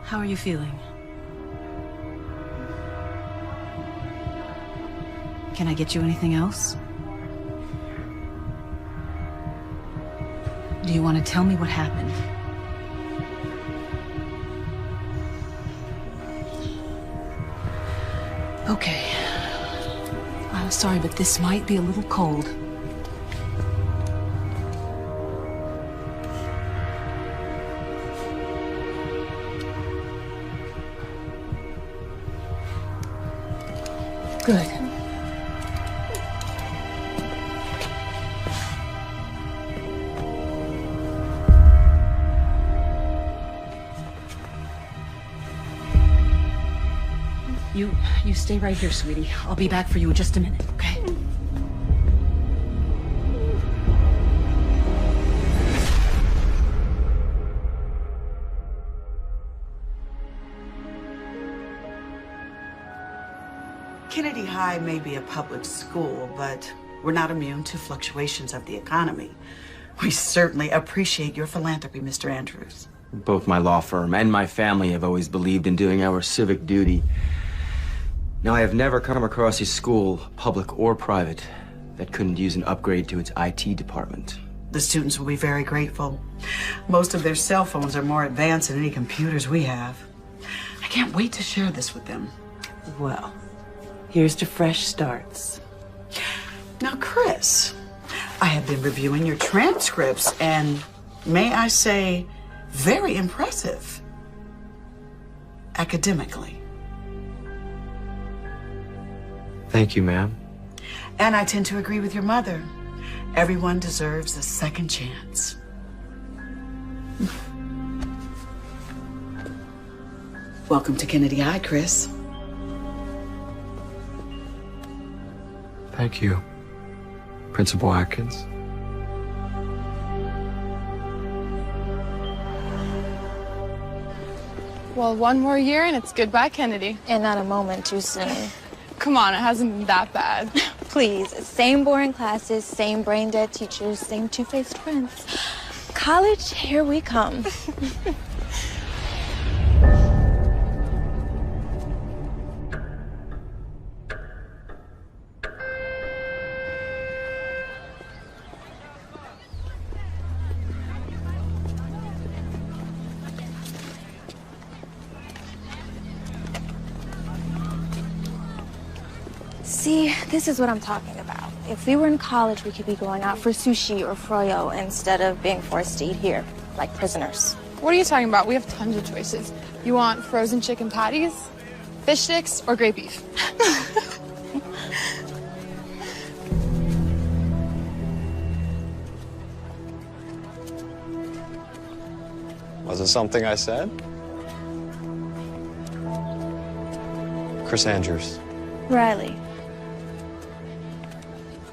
How are you feeling? Can I get you anything else? Do you want to tell me what happened? Okay. I'm sorry, but this might be a little cold. Good. You stay right here, sweetie. I'll be back for you in just a minute, okay? Kennedy High may be a public school, but we're not immune to fluctuations of the economy. We certainly appreciate your philanthropy, Mr. Andrews. Both my law firm and my family have always believed in doing our civic duty. Now, I have never come across a school, public or private, that couldn't use an upgrade to its IT department. The students will be very grateful. Most of their cell phones are more advanced than any computers we have. I can't wait to share this with them. Well, here's to fresh starts. Now, Chris, I have been reviewing your transcripts, and may I say, very impressive. Academically. Thank you, ma'am. And I tend to agree with your mother. Everyone deserves a second chance. Welcome to Kennedy High, Chris. Thank you, Principal Atkins. Well, one more year and it's goodbye, Kennedy. And not a moment too soon. Come on, it hasn't been that bad. Please, same boring classes, same brain-dead teachers, same two-faced friends. College, here we come. See, this is what I'm talking about. If we were in college, we could be going out for sushi or froyo instead of being forced to eat here, like prisoners. What are you talking about? We have tons of choices. You want frozen chicken patties, fish sticks, or great beef? Was it something I said? Chris Andrews. Riley.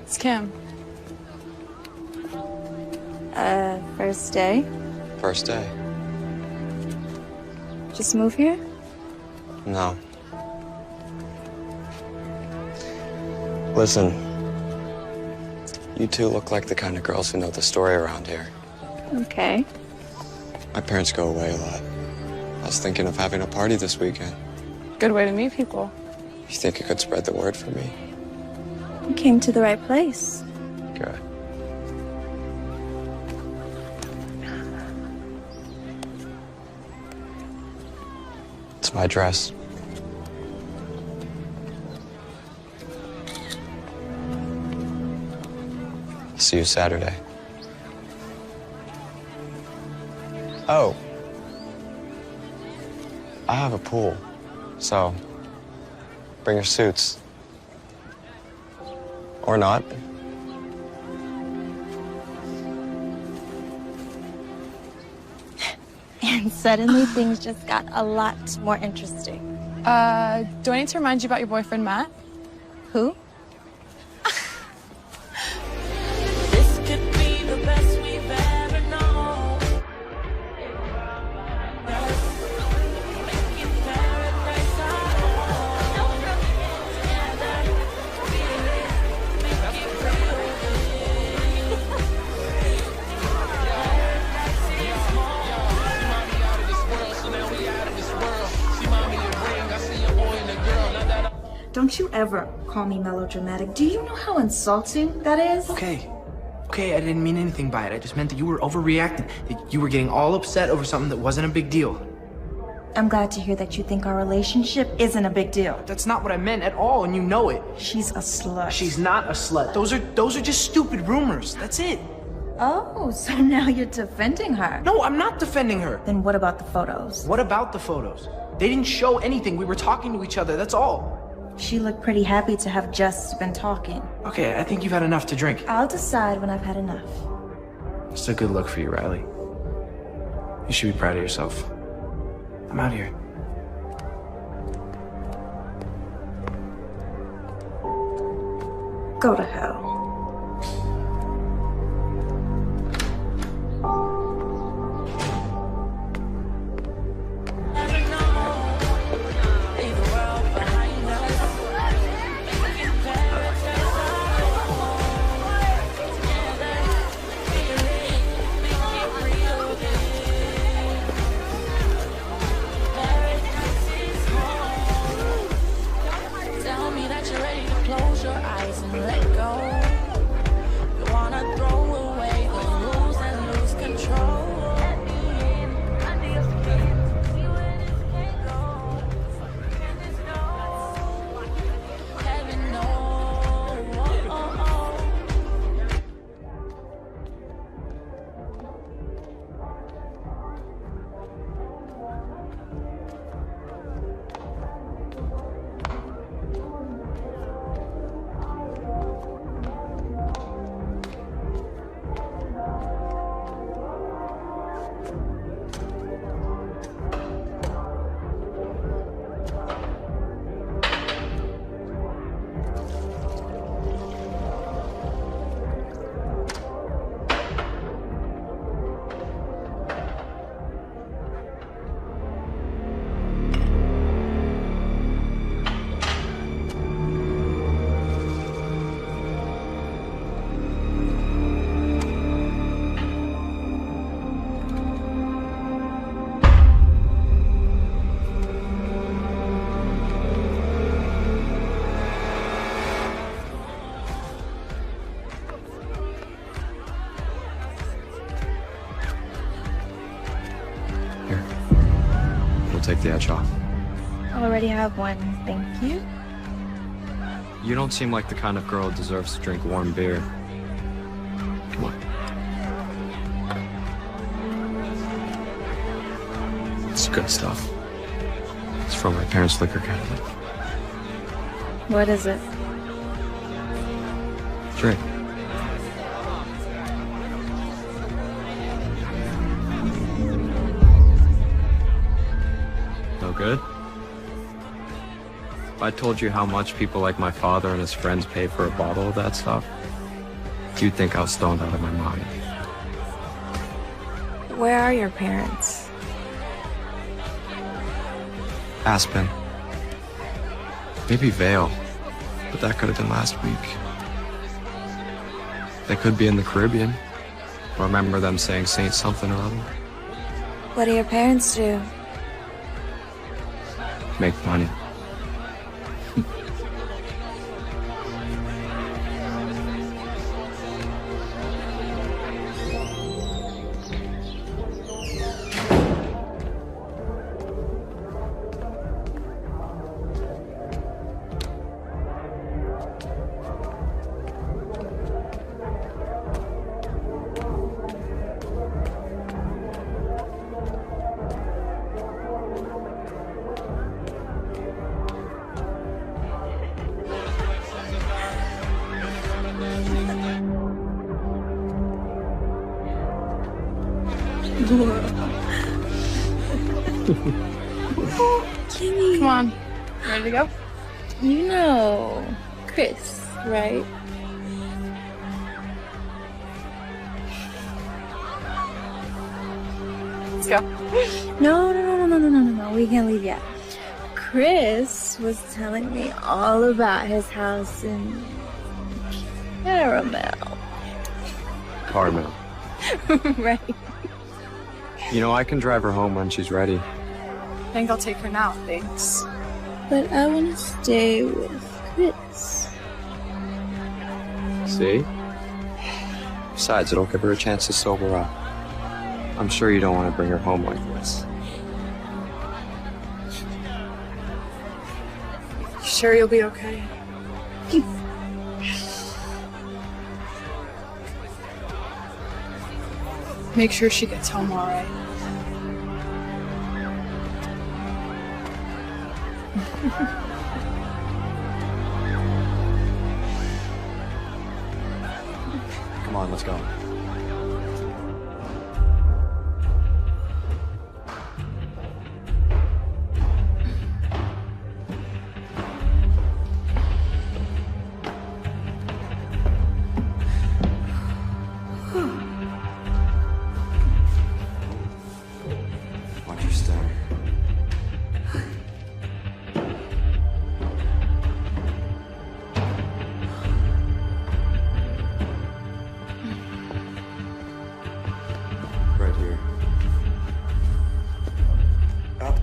It's Kim. First day? First day. Just move here? No. Listen, you two look like the kind of girls who know the story around here. Okay. My parents go away a lot. I was thinking of having a party this weekend. Good way to meet people. You think you could spread the word for me? You came to the right place. Good. It's my dress. I'll see you Saturday. Oh. I have a pool, so bring your suits. Or not. And suddenly things just got a lot more interesting. Do I need to remind you about your boyfriend, Matt? Who? This could be the best we've ever known. Making paradise our own. Together, feel it, make it real. Paradise is home. Don't you ever call me melodramatic. Do you know how insulting that is? Okay, I didn't mean anything by it. I just meant that you were overreacting, that you were getting all upset over something that wasn't a big deal. I'm glad to hear that you think our relationship isn't a big deal. That's not what I meant at all, and you know it. She's a slut. She's not a slut. Those are just stupid rumors. That's it. Oh, so now you're defending her. No, I'm not defending her. Then what about the photos? What about the photos? They didn't show anything. We were talking to each other, that's all. She looked pretty happy to have just been talking. Okay, I think you've had enough to drink. I'll decide when I've had enough. It's a good look for you, Riley. You should be proud of yourself. I'm out here. Go to hell. Take the edge off. I already have one, thank you. You don't seem like the kind of girl who deserves to drink warm beer. Come on. It's good stuff. It's from my parents' liquor cabinet. What is it? Drink. Good? If I told you how much people like my father and his friends pay for a bottle of that stuff, you'd think I was stoned out of my mind. Where are your parents? Aspen. Maybe Vale, but that could have been last week. They could be in the Caribbean. I remember them saying Saint something or other. What do your parents do? Make money. Kimmy. Come on. Ready to go? You know Chris, right? Let's go. No. We can't leave yet. Chris was telling me all about his house in Caramel. Caramel. Right. You know, I can drive her home when she's ready. I think I'll take her now, thanks. But I want to stay with Chris. See? Besides, it'll give her a chance to sober up. I'm sure you don't want to bring her home like this. You sure you'll be okay? Make sure she gets home all right. Come on, let's go. Watch your step. Right here. Up.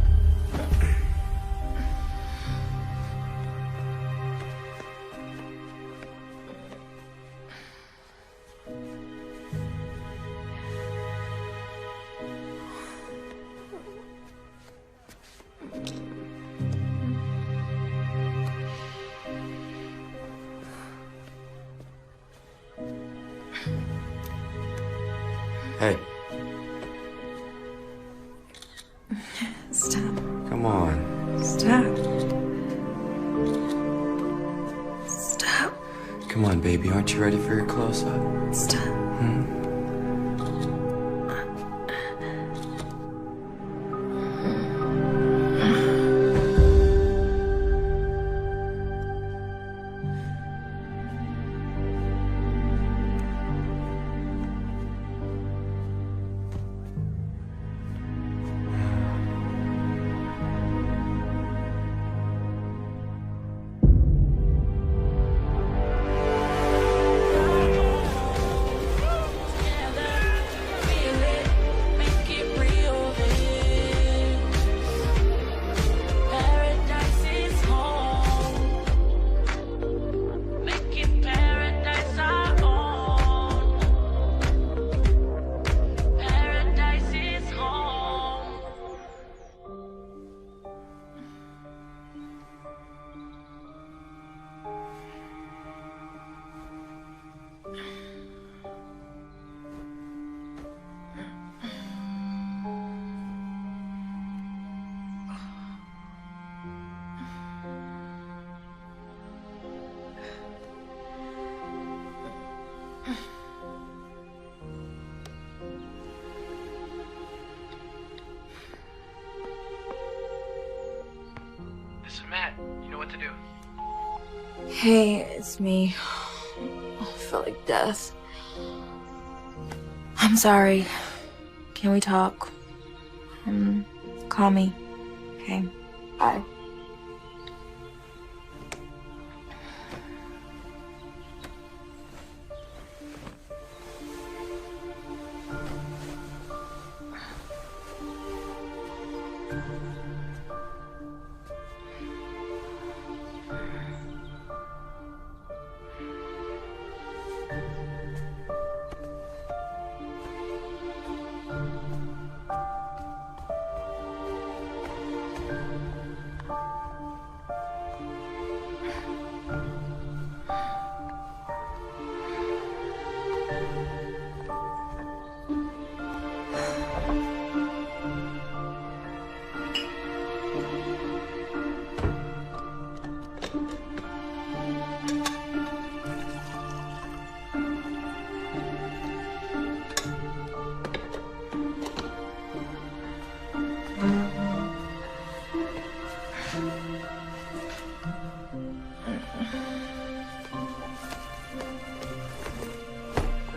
Hey, Stop. come on. Stop. Stop. Come on, baby. Aren't you ready for your close-up? Stop. This is Matt. You know what to do. Hey, it's me. I felt like death. I'm sorry. Can we talk? Call me. Okay. Bye.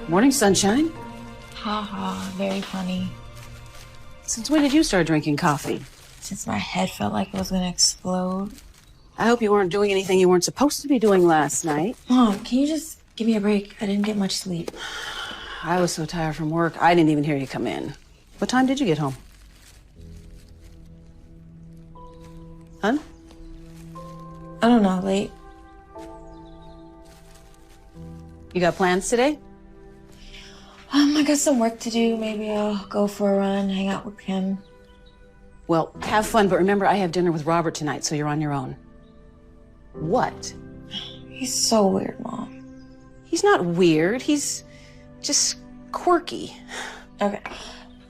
Morning, sunshine. Ha ha, very funny. Since when did you start drinking coffee? Since my head felt like it was gonna explode. I hope you weren't doing anything you weren't supposed to be doing last night. Mom, can you just give me a break? I didn't get much sleep. I was so tired from work, I didn't even hear you come in. What time did you get home? Huh? I don't know, late. You got plans today? I got some work to do. Maybe I'll go for a run, hang out with him. Well, have fun, but remember I have dinner with Robert tonight, so you're on your own. What? He's so weird, Mom. He's not weird. He's just quirky. Okay.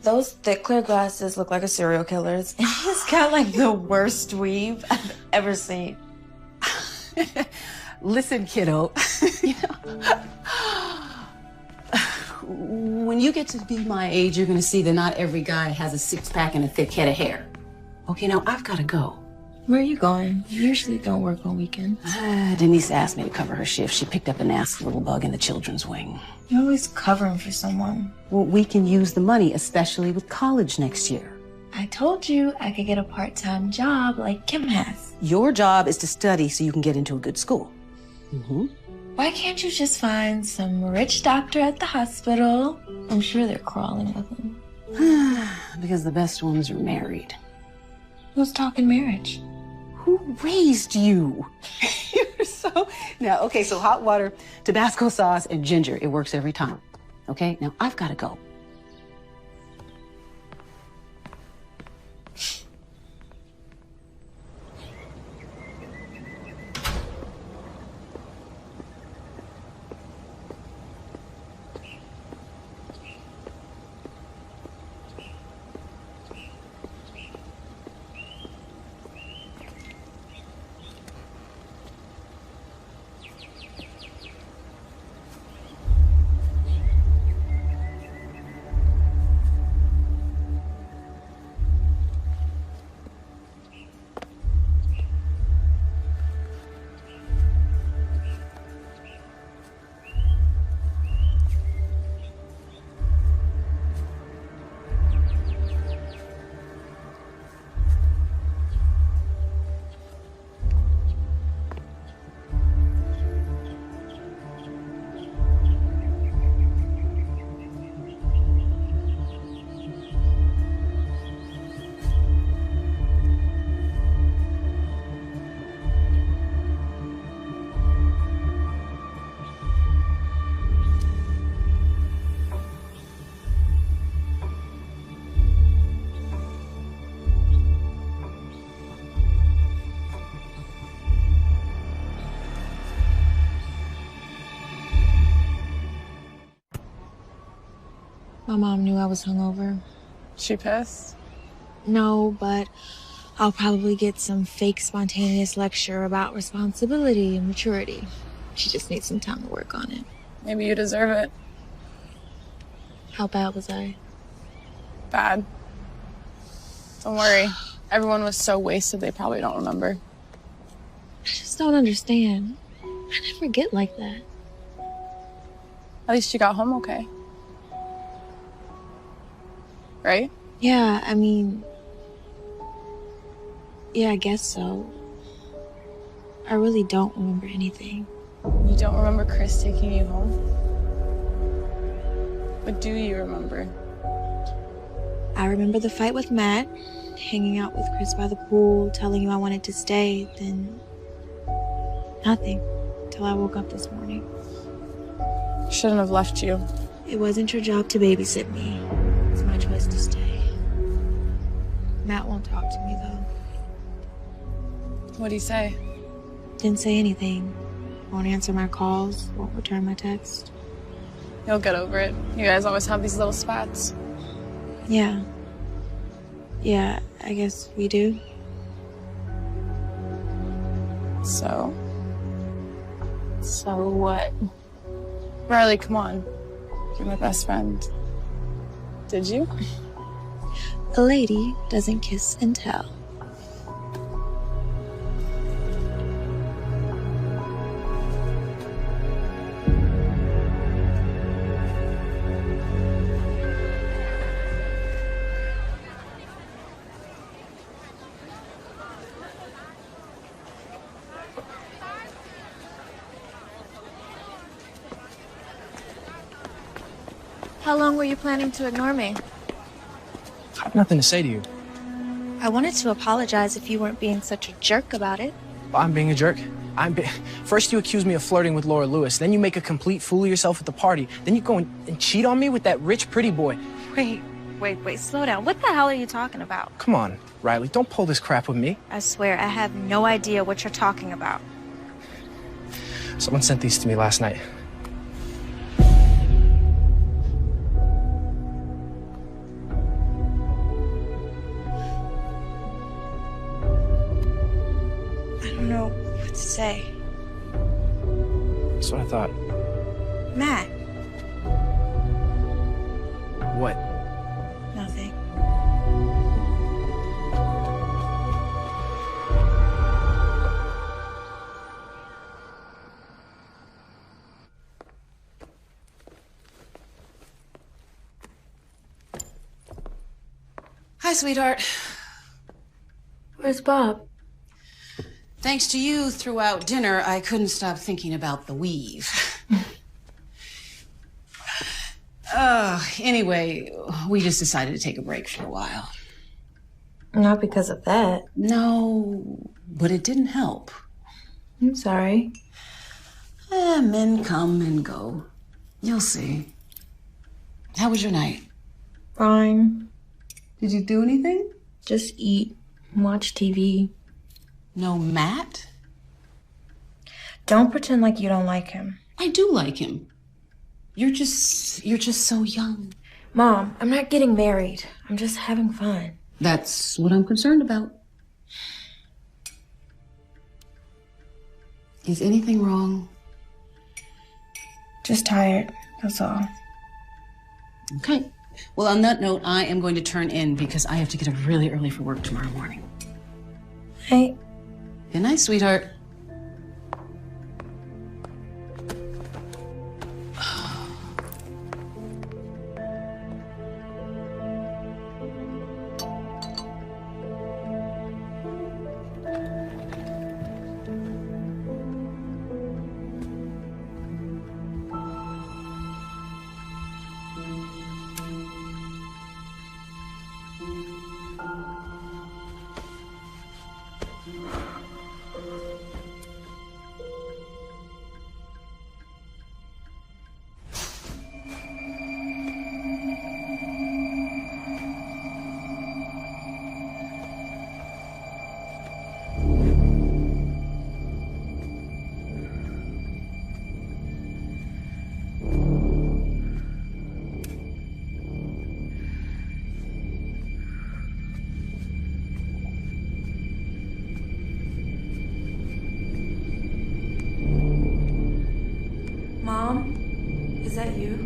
Those thick, clear glasses look like a serial killer's. And he's got, like, the worst weave I've ever seen. Listen, kiddo. You know, when you get to be my age, you're going to see that not every guy has a six-pack and a thick head of hair. Okay, now I've got to go. Where are you going? You usually don't work on weekends. Denise asked me to cover her shift. She picked up a nasty little bug in the children's wing. You're always covering for someone. Well, we can use the money, especially with college next year. I told you I could get a part-time job like Kim has. Your job is to study so you can get into a good school. Mm-hmm. Why can't you just find some rich doctor at the hospital? I'm sure they're crawling with him. Because the best ones are married. Who's talking marriage? Who raised you? You're so... Now, okay, so hot water, Tabasco sauce, and ginger. It works every time. Okay? Now, I've got to go. My mom knew I was hungover. She pissed? No, but I'll probably get some fake spontaneous lecture about responsibility and maturity. She just needs some time to work on it. Maybe you deserve it. How bad was I? Bad. Don't worry. Everyone was so wasted they probably don't remember. I just don't understand. I never get like that. At least you got home okay. Right? Yeah, I mean... Yeah, I guess so. I really don't remember anything. You don't remember Chris taking you home? What do you remember? I remember the fight with Matt, hanging out with Chris by the pool, telling him I wanted to stay, then... nothing. Till I woke up this morning. Shouldn't have left you. It wasn't your job to babysit me. It's my choice to stay. Matt won't talk to me, though. What'd he say? Didn't say anything. Won't answer my calls, won't return my text. You'll get over it. You guys always have these little spats. Yeah. Yeah, I guess we do. So what? Riley, come on. You're my best friend. Did you? A lady doesn't kiss and tell. How long were you planning to ignore me? I have nothing to say to you. I wanted to apologize if you weren't being such a jerk about it. I'm being a jerk. First you accuse me of flirting with Laura Lewis, then you make a complete fool of yourself at the party, then you go and cheat on me with that rich, pretty boy. Wait, slow down. What the hell are you talking about? Come on, Riley, don't pull this crap with me. I swear, I have no idea what you're talking about. Someone sent these to me last night. I don't know what to say. That's what I thought. Matt. What? Nothing. Hi, sweetheart. Where's Bob? Thanks to you throughout dinner, I couldn't stop thinking about the weave. Anyway, we just decided to take a break for a while. Not because of that. No, but it didn't help. I'm sorry. Men come and go. You'll see. How was your night? Fine. Did you do anything? Just eat and watch TV. No Matt? Don't pretend like you don't like him. I do like him. You're just so young. Mom, I'm not getting married. I'm just having fun. That's what I'm concerned about. Is anything wrong? Just tired, that's all. Okay. Well, on that note, I am going to turn in because I have to get up really early for work tomorrow morning. Hey. Good night, sweetheart. Mom, is that you?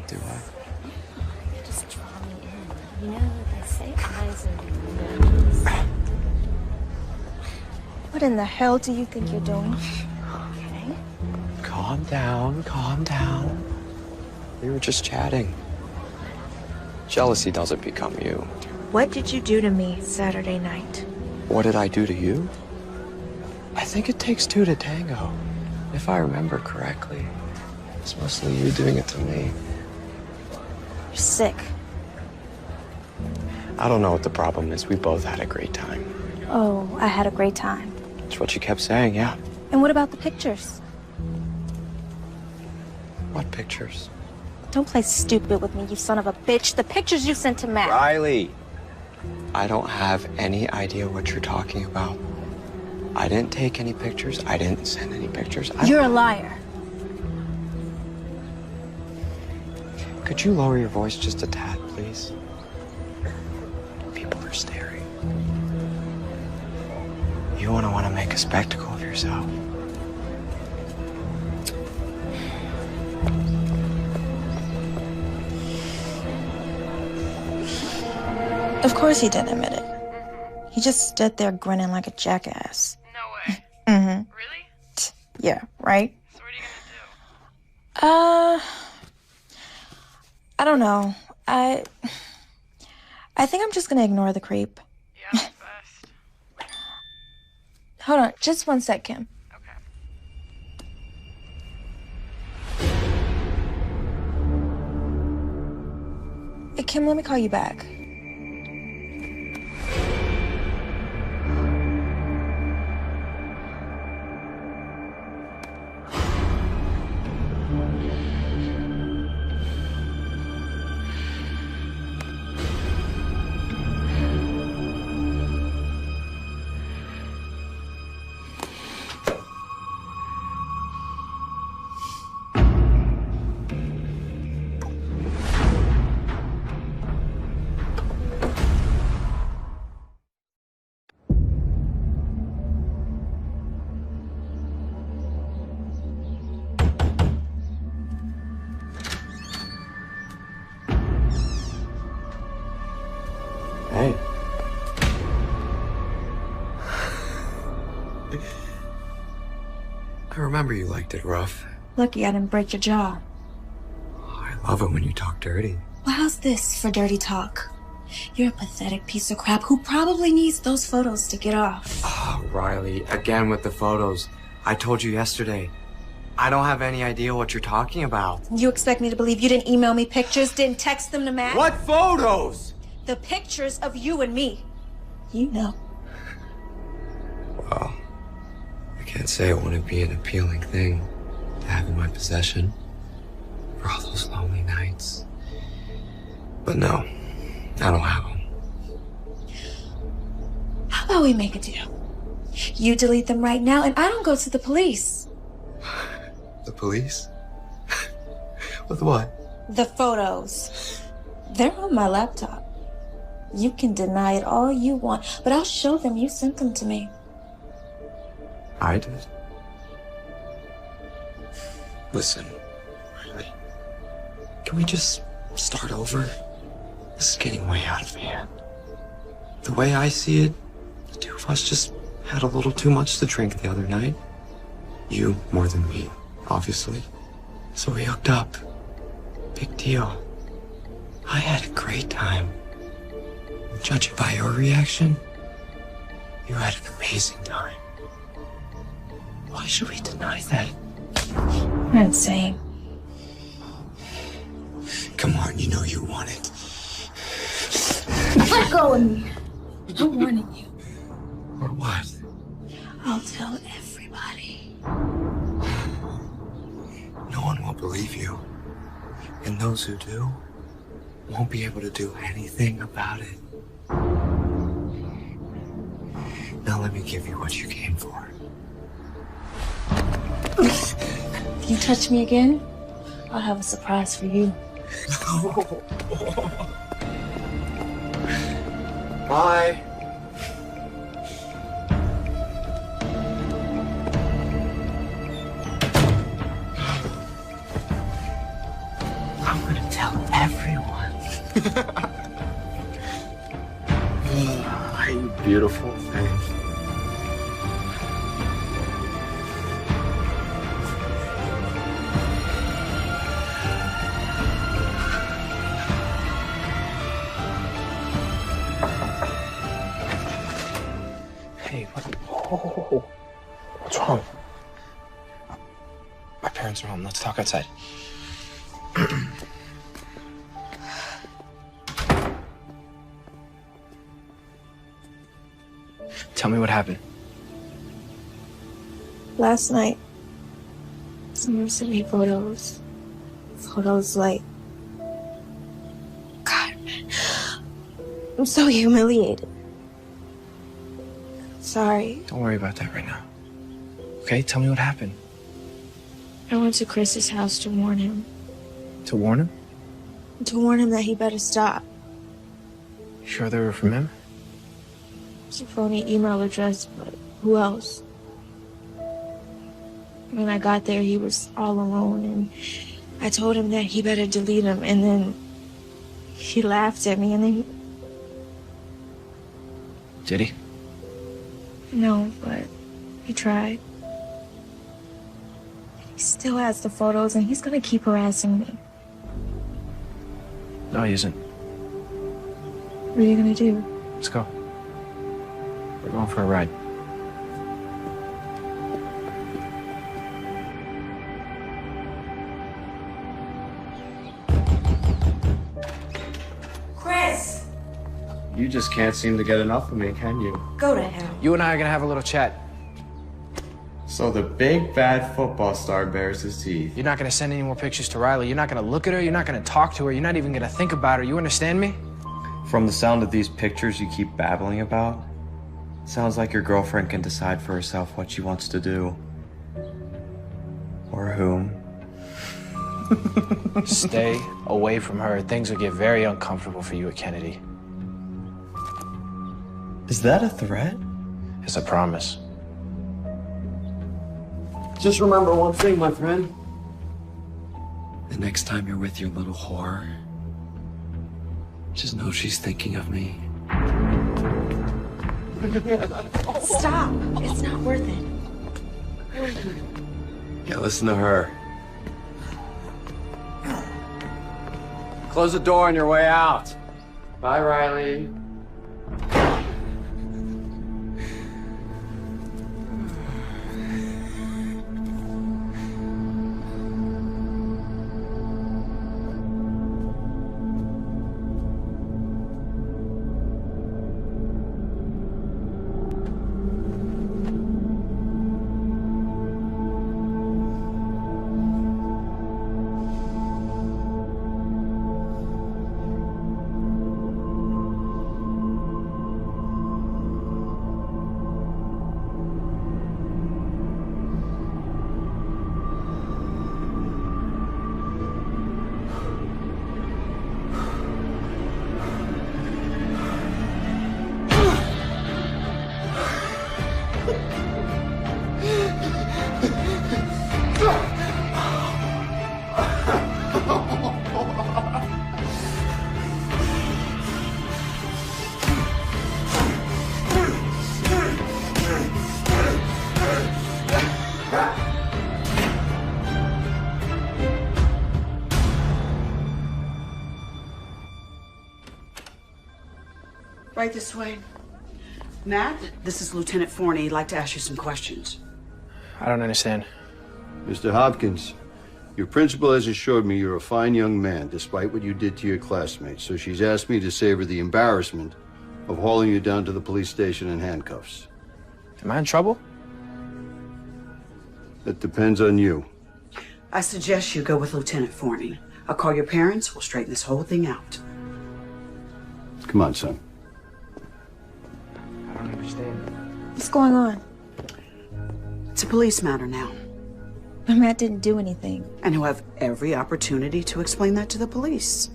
Do I? You just draw me in. You know, they say eyes are windows. What in the hell do you think you're doing? Okay. Calm down, calm down. We were just chatting. Jealousy doesn't become you. What did you do to me Saturday night? What did I do to you? I think it takes two to tango. If I remember correctly, it's mostly you doing it to me. You're sick. I don't know what the problem is. We both had a great time. Oh, I had a great time. That's what you kept saying, yeah. And what about the pictures? What pictures? Don't play stupid with me, you son of a bitch. The pictures you sent to Matt. Riley, I don't have any idea what you're talking about. I didn't take any pictures. I didn't send any pictures. You're a liar. Could you lower your voice just a tad, please? People are staring. You want to make a spectacle of yourself. Of course he didn't admit it. He just stood there grinning like a jackass. No way. Mm-hmm. Really? Yeah, right? So what are you gonna do? I don't know. I think I'm just gonna ignore the creep. Yeah, that's best. Hold on, just 1 sec, Kim. Hey, Kim, let me call you back. Hey. I remember you liked it rough. Lucky I didn't break your jaw. I love it when you talk dirty. Well, how's this for dirty talk? You're a pathetic piece of crap who probably needs those photos to get off. Oh, Riley, again with the photos. I told you yesterday. I don't have any idea what you're talking about. You expect me to believe you didn't email me pictures, didn't text them to Matt? What photos? The pictures of you and me. You know. Well, I can't say it wouldn't be an appealing thing to have in my possession for all those lonely nights. But no, I don't have them. How about we make a deal? You delete them right now and I don't go to the police. The police? With what? The photos. They're on my laptop. You can deny it all you want, but I'll show them you sent them to me. I did? Listen, Riley, can we just start over? This is getting way out of hand. The way I see it, the two of us just had a little too much to drink the other night. You more than me, obviously. So we hooked up. Big deal. I had a great time. Judging by your reaction, you had an amazing time. Why should we deny that? You're insane. Come on, you know you want it. Let go of me. I'm warning you. Or what? I'll tell everybody. No one will believe you. And those who do won't be able to do anything about it. Now let me give you what you came for. If you touch me again, I'll have a surprise for you. Bye. I'm gonna tell everyone. You beautiful thing. Hey, what? Oh, what's wrong? My parents are home. Let's talk outside. Tell me what happened. Last night, someone sent me photos. Photos like... God, man. I'm so humiliated. Sorry. Don't worry about that right now. Okay, tell me what happened. I went to Chris's house to warn him. To warn him? To warn him that he better stop. You sure they were from him? It's a phony email address, but who else? When I got there, he was all alone, and I told him that he better delete them, and then he laughed at me, and then... Did he? No, but he tried. He still has the photos, and he's gonna keep harassing me. No, he isn't. What are you gonna do? Let's go. We're going for a ride. Chris! You just can't seem to get enough of me, can you? Go to hell. You and I are gonna have a little chat. So the big bad football star bares his teeth. You're not gonna send any more pictures to Riley. You're not gonna look at her. You're not gonna talk to her. You're not even gonna think about her. You understand me? From the sound of these pictures you keep babbling about, sounds like your girlfriend can decide for herself what she wants to do. Or whom. Stay away from her. Things will get very uncomfortable for you at Kennedy. Is that a threat? It's a promise. Just remember one thing, my friend. The next time you're with your little whore, just know she's thinking of me. Stop. It's not worth it. Yeah, listen to her. Close the door on your way out. Bye, Riley. Right this way. Matt, this is Lieutenant Forney. He'd like to ask you some questions. I don't understand. Mr. Hopkins, your principal has assured me you're a fine young man, despite what you did to your classmates. So she's asked me to save her the embarrassment of hauling you down to the police station in handcuffs. Am I in trouble? That depends on you. I suggest you go with Lieutenant Forney. I'll call your parents. We'll straighten this whole thing out. Come on, son. I don't understand. What's going on? It's a police matter now. But Matt didn't do anything. And he'll have every opportunity to explain that to the police.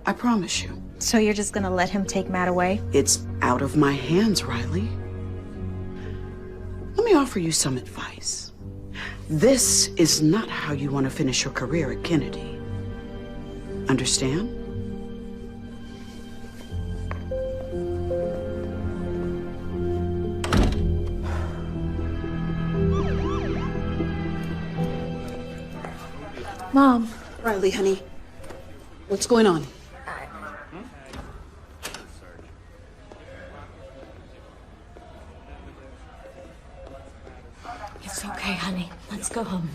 I promise you. So you're just gonna let him take Matt away? It's out of my hands, Riley. Let me offer you some advice. This is not how you want to finish your career at Kennedy. Understand? Mom. Riley, honey. What's going on? It's okay, honey. Let's go home.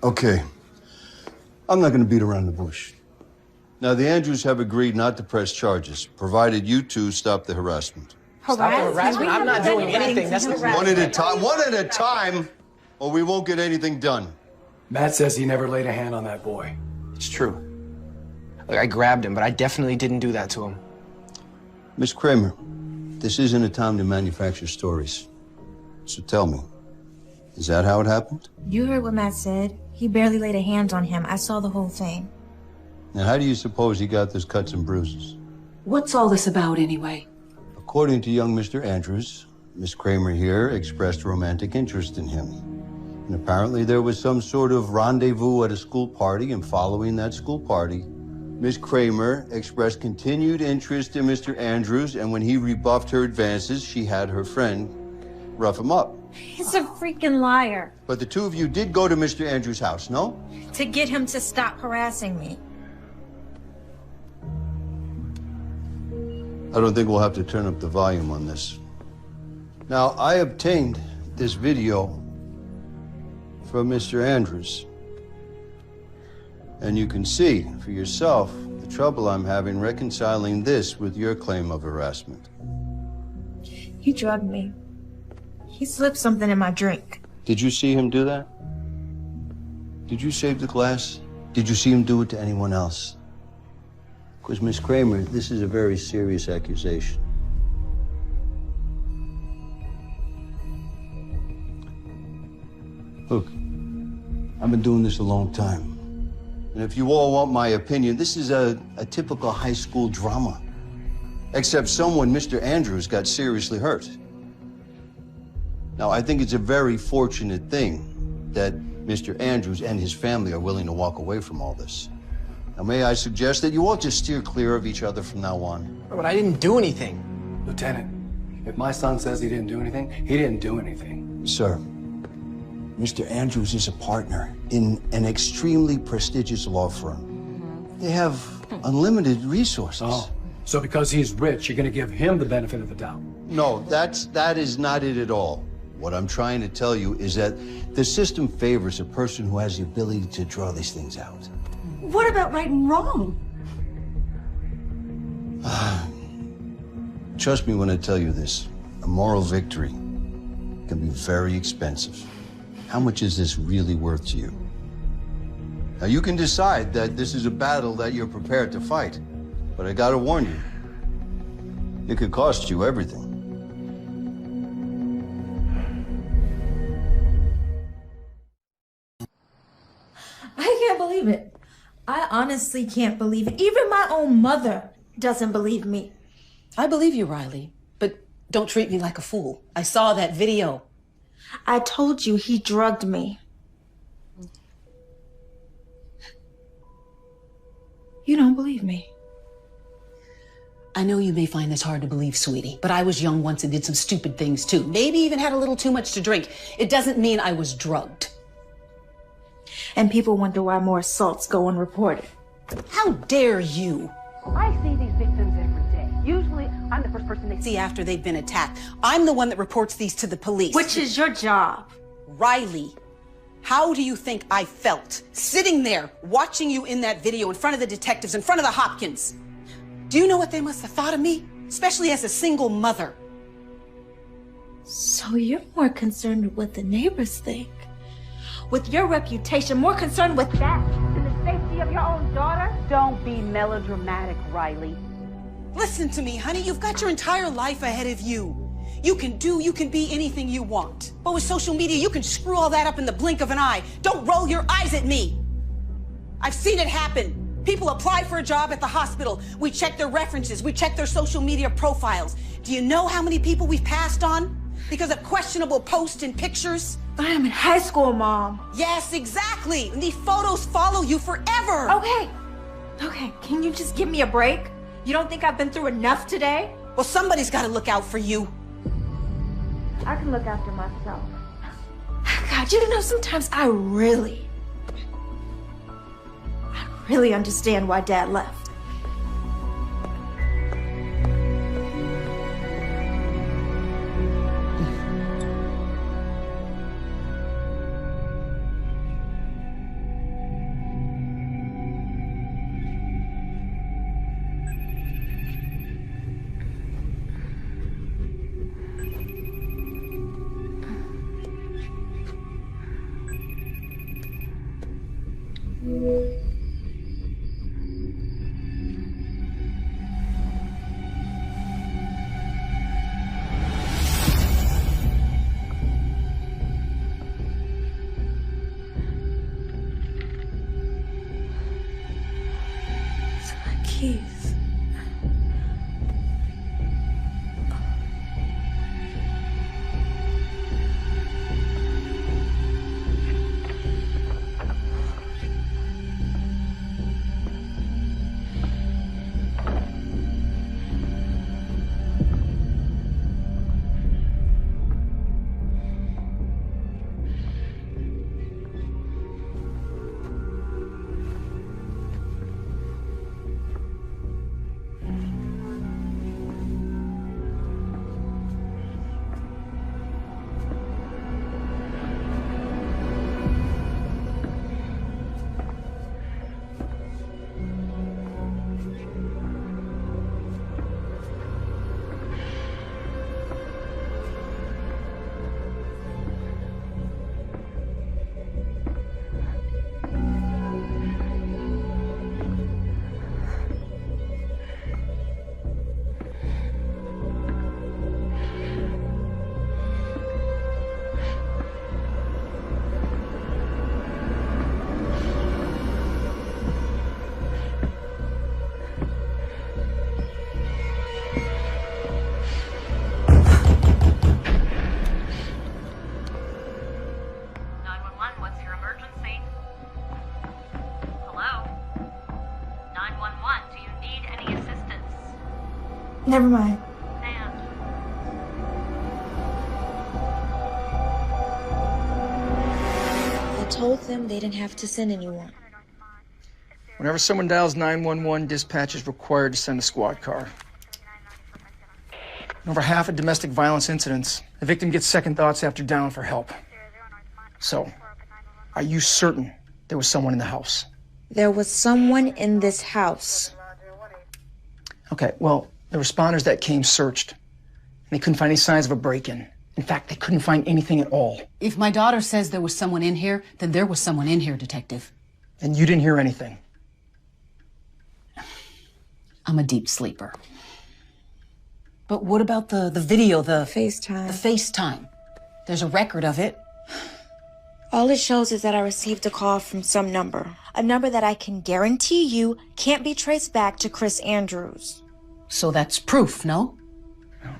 Okay. I'm not going to beat around the bush. Now, the Andrews have agreed not to press charges, provided you two stop the harassment. Stop the harassment? I'm not doing anything. That's One at a time. One at a time, or we won't get anything done. Matt says he never laid a hand on that boy. It's true. Look, I grabbed him, but I definitely didn't do that to him. Miss Kramer, this isn't a time to manufacture stories. So tell me, is that how it happened? You heard what Matt said. He barely laid a hand on him. I saw the whole thing. Now, how do you suppose he got those cuts and bruises? What's all this about anyway? According to young Mr. Andrews, Miss Kramer here expressed romantic interest in him. And apparently there was some sort of rendezvous at a school party, and following that school party, Miss Kramer expressed continued interest in Mr. Andrews, and when he rebuffed her advances, she had her friend rough him up. He's a freaking liar. But the two of you did go to Mr. Andrews' house, no? To get him to stop harassing me. I don't think we'll have to turn up the volume on this. Now, I obtained this video from Mr. Andrews. And you can see for yourself the trouble I'm having reconciling this with your claim of harassment. He drugged me. He slipped something in my drink. Did you see him do that? Did you save the glass? Did you see him do it to anyone else? Because, Miss Kramer, this is a very serious accusation. Look, I've been doing this a long time. And if you all want my opinion, this is a typical high school drama. Except someone, Mr. Andrews, got seriously hurt. Now, I think it's a very fortunate thing that Mr. Andrews and his family are willing to walk away from all this. Now, may I suggest that you all just steer clear of each other from now on? But I didn't do anything. Lieutenant, if my son says he didn't do anything, he didn't do anything. Sir, Mr. Andrews is a partner in an extremely prestigious law firm. They have unlimited resources. Oh, so because he's rich, you're going to give him the benefit of the doubt? No, that is not it at all. What I'm trying to tell you is that the system favors a person who has the ability to draw these things out. What about right and wrong? Trust me when I tell you this. A moral victory can be very expensive. How much is this really worth to you? Now, you can decide that this is a battle that you're prepared to fight, but I gotta warn you, it could cost you everything. I can't believe it. I honestly can't believe it. Even my own mother doesn't believe me. I believe you, Riley, but don't treat me like a fool. I saw that video. I told you he drugged me. You don't believe me. I know you may find this hard to believe, sweetie, but I was young once and did some stupid things too. Maybe even had a little too much to drink. It doesn't mean I was drugged. And people wonder why more assaults go unreported. How dare you? I see these victims every day. Usually, I'm the first person they See after they've been attacked. I'm the one that reports these to the police. Which is your job. Riley, how do you think I felt sitting there watching you in that video in front of the detectives, in front of the Hopkins? Do you know what they must have thought of me? Especially as a single mother. So you're more concerned with what the neighbors think. With your reputation, more concerned with that than the safety of your own daughter? Don't be melodramatic, Riley. Listen to me, honey. You've got your entire life ahead of you. You can be anything you want. But with social media, you can screw all that up in the blink of an eye. Don't roll your eyes at me. I've seen it happen. People apply for a job at the hospital. We check their references. We check their social media profiles. Do you know how many people we've passed on because of questionable posts and pictures? But I'm in high school, Mom. Yes, exactly. And these photos follow you forever. Okay, can you just give me a break? You don't think I've been through enough today? Well, somebody's got to look out for you. I can look after myself. God, you know, sometimes I really understand why Dad left. Keys. Never mind. I told them they didn't have to send anyone. Whenever someone dials 911, dispatch is required to send a squad car. In over half of domestic violence incidents, the victim gets second thoughts after dialing for help. So, are you certain there was someone in the house? There was someone in this house. Okay, well, the responders that came searched, and they couldn't find any signs of a break-in. In fact, they couldn't find anything at all. If my daughter says there was someone in here, then there was someone in here, Detective. And you didn't hear anything? I'm a deep sleeper. But what about the video, the FaceTime? The FaceTime. There's a record of it. All it shows is that I received a call from some number. A number that I can guarantee you can't be traced back to Chris Andrews. So that's proof, no?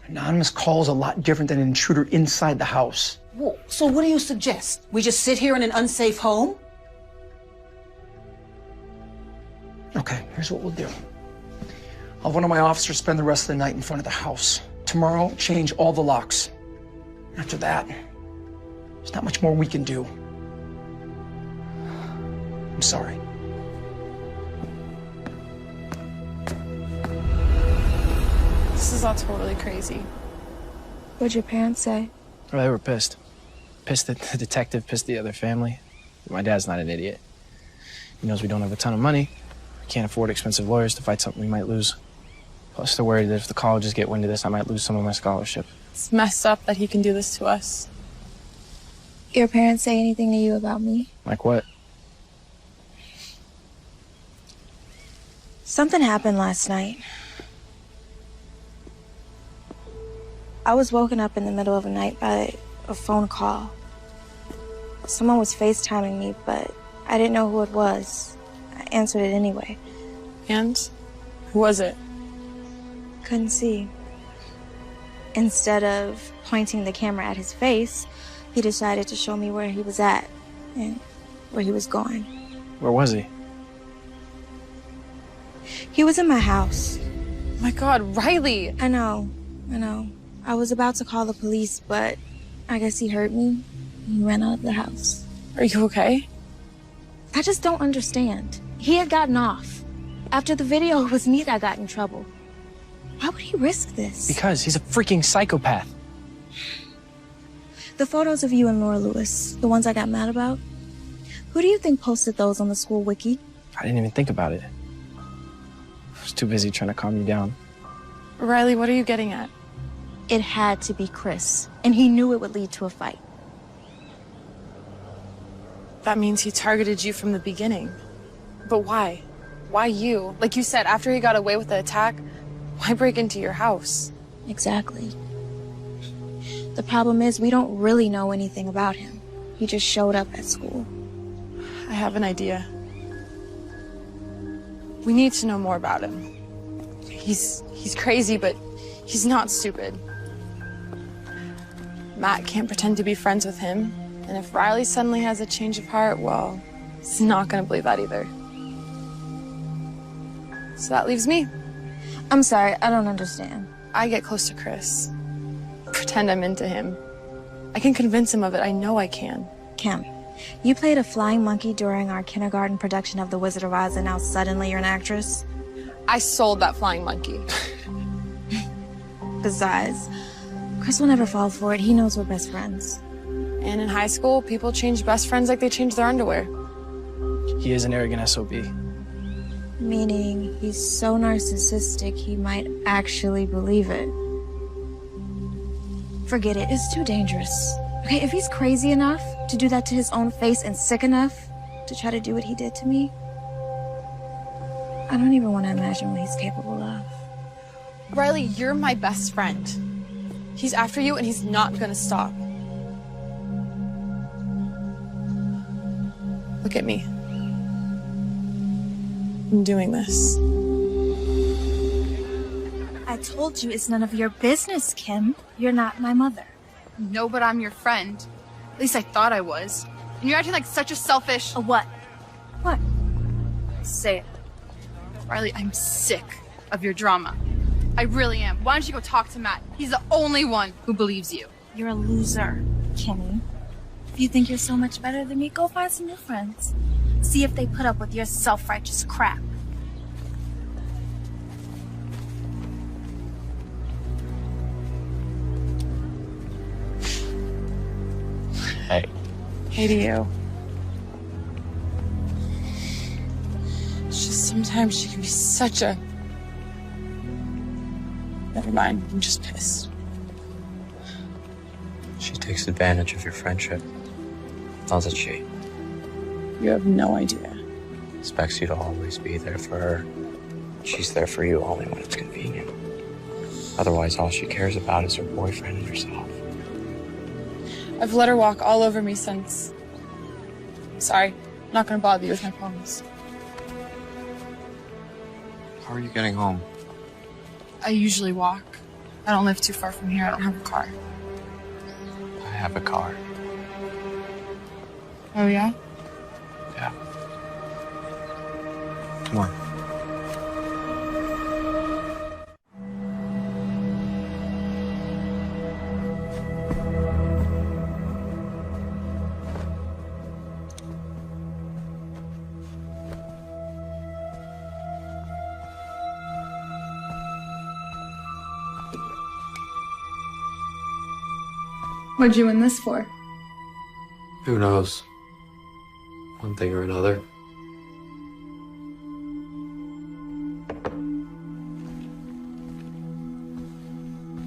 Anonymous call is a lot different than an intruder inside the house. Well, so what do you suggest? We just sit here in an unsafe home? Okay, here's what we'll do. I'll have one of my officers spend the rest of the night in front of the house. Tomorrow, change all the locks. After that, there's not much more we can do. I'm sorry. This is all totally crazy. What'd your parents say? Well, they were pissed. Pissed that the detective pissed the other family. My dad's not an idiot. He knows we don't have a ton of money. We can't afford expensive lawyers to fight something we might lose. Plus, they're worried that if the colleges get wind of this, I might lose some of my scholarship. It's messed up that he can do this to us. Your parents say anything to you about me? Like what? Something happened last night. I was woken up in the middle of the night by a phone call. Someone was FaceTiming me, but I didn't know who it was. I answered it anyway. And? Who was it? Couldn't see. Instead of pointing the camera at his face, he decided to show me where he was at and where he was going. Where was he? He was in my house. My God, Riley! I know. I was about to call the police, but I guess he heard me. He ran out of the house. Are you okay? I just don't understand. He had gotten off. After the video, it was me that got in trouble. Why would he risk this? Because he's a freaking psychopath. The photos of you and Laura Lewis, the ones I got mad about, who do you think posted those on the school wiki? I didn't even think about it. I was too busy trying to calm you down. Riley, what are you getting at? It had to be Chris, and he knew it would lead to a fight. That means he targeted you from the beginning. But why? Why you? Like you said, after he got away with the attack, why break into your house? Exactly. The problem is we don't really know anything about him. He just showed up at school. I have an idea. We need to know more about him. He's crazy, but he's not stupid. Matt can't pretend to be friends with him, and if Riley suddenly has a change of heart, well, he's not gonna believe that either. So that leaves me. I'm sorry, I don't understand. I get close to Chris. Pretend I'm into him. I can convince him of it, I know I can. Kim, you played a flying monkey during our kindergarten production of The Wizard of Oz, and now suddenly you're an actress? I sold that flying monkey. Besides, Chris will never fall for it. He knows we're best friends. And in high school, people change best friends like they change their underwear. He is an arrogant SOB. Meaning he's so narcissistic he might actually believe it. Forget it, it's too dangerous. Okay, if he's crazy enough to do that to his own face and sick enough to try to do what he did to me, I don't even want to imagine what he's capable of. Riley, you're my best friend. He's after you and he's not gonna stop. Look at me. I'm doing this. I told you it's none of your business, Kim. You're not my mother. No, but I'm your friend. At least I thought I was. And you're acting like such a selfish... A what? What? Say it. Riley, I'm sick of your drama. I really am. Why don't you go talk to Matt? He's the only one who believes you. You're a loser, Kimmy. If you think you're so much better than me, go find some new friends. See if they put up with your self-righteous crap. Hey. Hey to you. It's just sometimes she can be such a... Never mind, I'm just pissed. She takes advantage of your friendship, doesn't she? You have no idea. Expects you to always be there for her. She's there for you only when it's convenient. Otherwise, all she cares about is her boyfriend and herself. I've let her walk all over me since... Sorry, I'm not gonna bother you with my problems. How are you getting home? I usually walk. I don't live too far from here. I don't have a car. I have a car. Oh, yeah? Yeah. Come on. What'd you win this for? Who knows? One thing or another.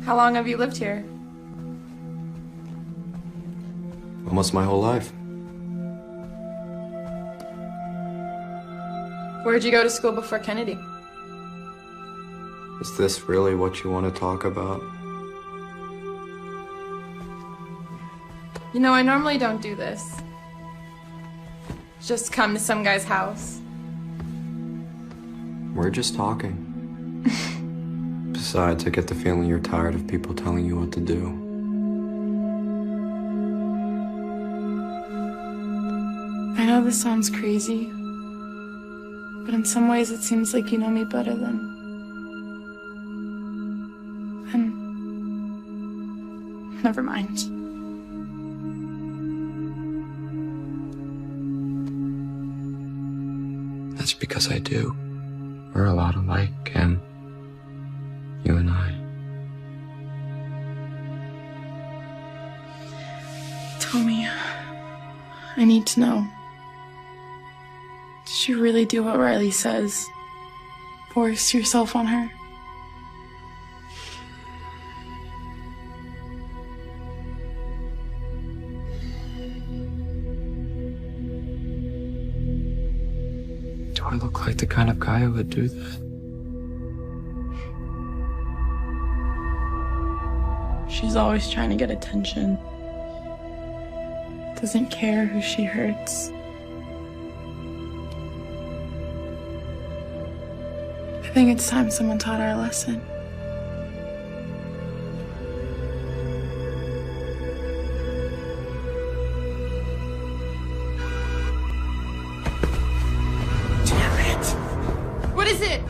How long have you lived here? Almost my whole life. Where'd you go to school before Kennedy? Is this really what you want to talk about? You know, I normally don't do this. Just come to some guy's house. We're just talking. Besides, I get the feeling you're tired of people telling you what to do. I know this sounds crazy, but in some ways it seems like you know me better than... Never mind. That's because I do. We're a lot alike, Kim. You and I. Tell me. I need to know. Did you really do what Riley says? Force yourself on her? Do I look like the kind of guy who would do that? She's always trying to get attention. Doesn't care who she hurts. I think it's time someone taught her a lesson. Damn it! What is it?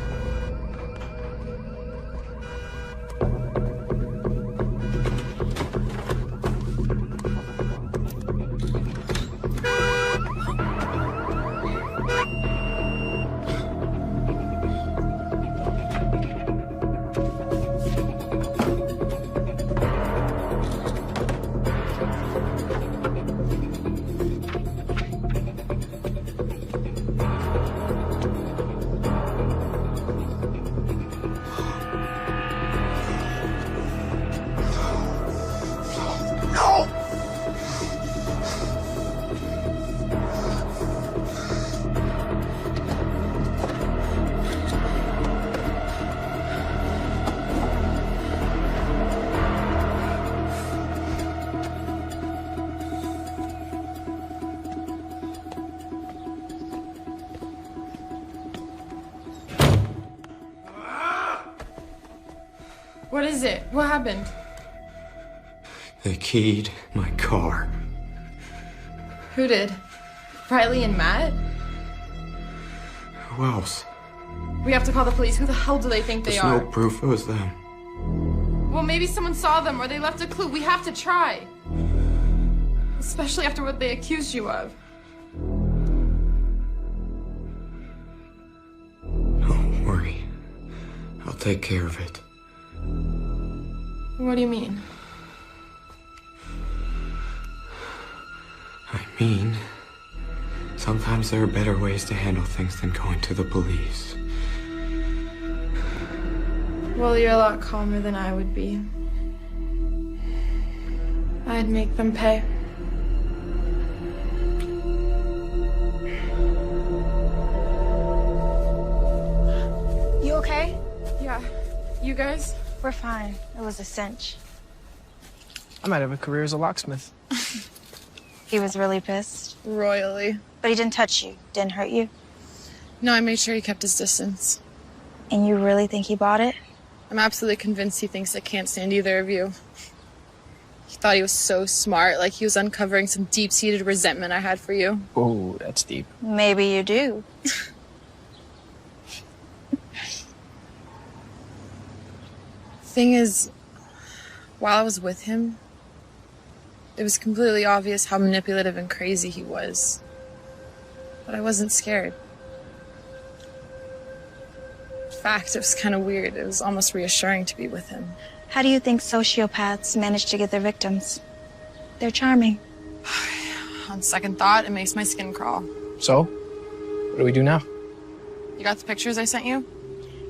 What is it? What happened? They keyed my car. Who did? Riley and Matt? Who else? We have to call the police. Who the hell do they think they There's are? no proof it was them. Well, maybe someone saw them or they left a clue. We have to try. Especially after what they accused you of. Don't worry. I'll take care of it. What do you mean? I mean, sometimes there are better ways to handle things than going to the police. Well, you're a lot calmer than I would be. I'd make them pay. You okay? Yeah. You guys? We're fine. It was a cinch. I might have a career as a locksmith. He was really pissed. Royally. But he didn't touch you, didn't hurt you. No, I made sure he kept his distance. And you really think he bought it? I'm absolutely convinced he thinks I can't stand either of you. He thought he was so smart, like he was uncovering some deep-seated resentment I had for you. Oh, that's deep. Maybe you do. Thing is, while I was with him, it was completely obvious how manipulative and crazy he was. But I wasn't scared. In fact, it was kind of weird. It was almost reassuring to be with him. How do you think sociopaths manage to get their victims? They're charming. On second thought, it makes my skin crawl. So, what do we do now? You got the pictures I sent you?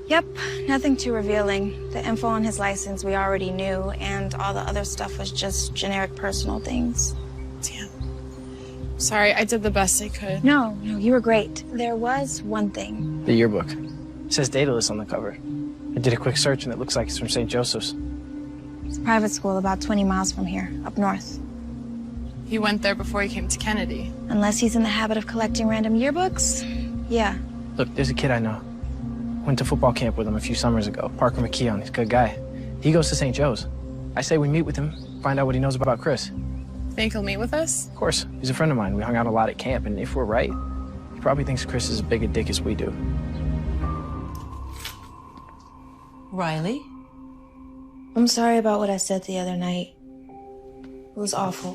Yep, nothing too revealing. The info on his license we already knew, and all the other stuff was just generic personal things. Damn. Sorry, I did the best I could. No, you were great. There was one thing. The yearbook. It says Daedalus on the cover. I did a quick search and it looks like it's from St. Joseph's. It's a private school about 20 miles from here, up north. He went there before he came to Kennedy. Unless he's in the habit of collecting random yearbooks, yeah. Look, there's a kid I know. Went to football camp with him a few summers ago. Parker McKeon, he's a good guy. He goes to St. Joe's. I say we meet with him, find out what he knows about Chris. Think he'll meet with us? Of course, he's a friend of mine. We hung out a lot at camp, and if we're right, he probably thinks Chris is as big a dick as we do. Riley? I'm sorry about what I said the other night. It was awful.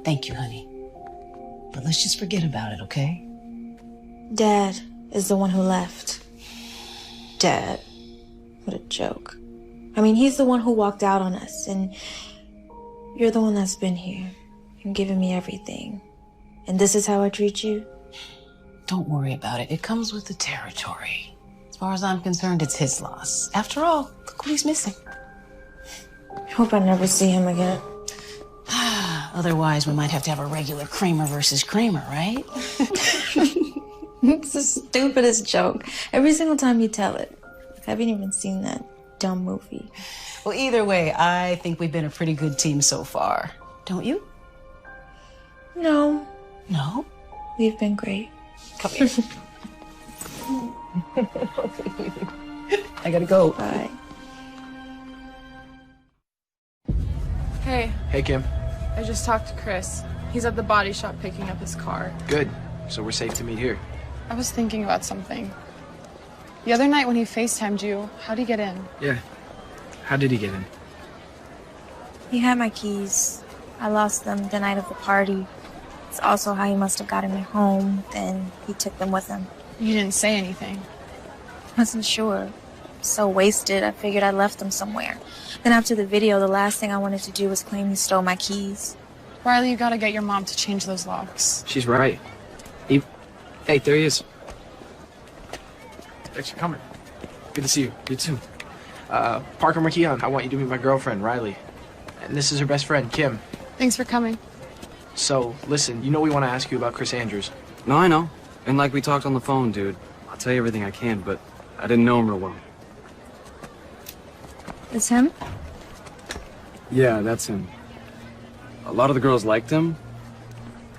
Thank you, honey. But let's just forget about it, okay? Dad is the one who left. Dad. What a joke. I mean, he's the one who walked out on us, and you're the one that's been here and given me everything. And this is how I treat you? Don't worry about it. It comes with the territory. As far as I'm concerned, it's his loss. After all, look what he's missing. I hope I never see him again. Otherwise, we might have to have a regular Kramer versus Kramer, right? It's the stupidest joke. Every single time you tell it. I haven't even seen that dumb movie. Well, either way, I think we've been a pretty good team so far. Don't you? No. No? We've been great. Come here. I gotta go. Bye. Hey, Hey, Kim. I just talked to Chris. He's at the body shop picking up his car. Good. So we're safe to meet here. I was thinking about something. The other night when he FaceTimed you, how'd he get in? Yeah. How did he get in? He had my keys. I lost them the night of the party. It's also how he must have gotten me home, then he took them with him. You didn't say anything. Wasn't sure. So wasted, I figured I left them somewhere. Then after the video, the last thing I wanted to do was claim he stole my keys. Riley, you gotta get your mom to change those locks. She's right. Hey, there he is. Thanks for coming. Good to see you. You too. Parker McKeon, I want you to meet my girlfriend, Riley. And this is her best friend, Kim. Thanks for coming. So, listen, you know we want to ask you about Chris Andrews. No, I know. And like we talked on the phone, dude. I'll tell you everything I can, but I didn't know him real well. It's him? Yeah, that's him. A lot of the girls liked him.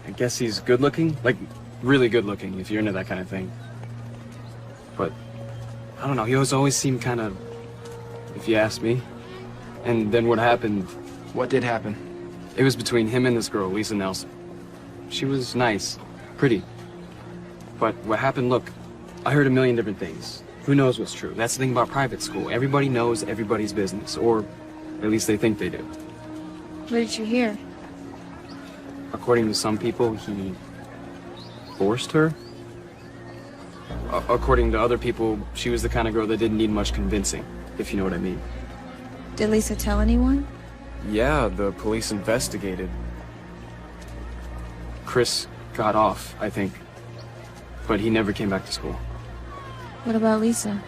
I guess he's good looking. Like, really good looking, if you're into that kind of thing. But, I don't know, he always seemed kind of, if you ask me. And then what happened? What did happen? It was between him and this girl, Lisa Nelson. She was nice, pretty. But what happened, look, I heard a million different things. Who knows what's true? That's the thing about private school. Everybody knows everybody's business, or at least they think they do. What did you hear? According to some people, he forced her. According to other people, she was the kind of girl that didn't need much convincing, if you know what I mean. Did Lisa tell anyone? Yeah, the police investigated. Chris got off, I think. But he never came back to school. What about Lisa?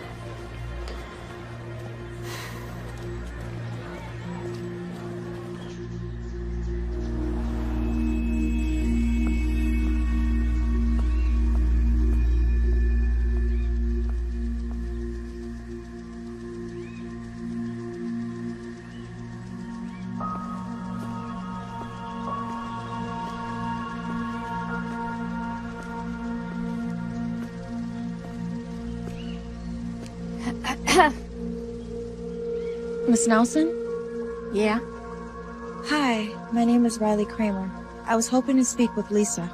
Miss Nelson? Yeah? Hi, my name is Riley Kramer. I was hoping to speak with Lisa.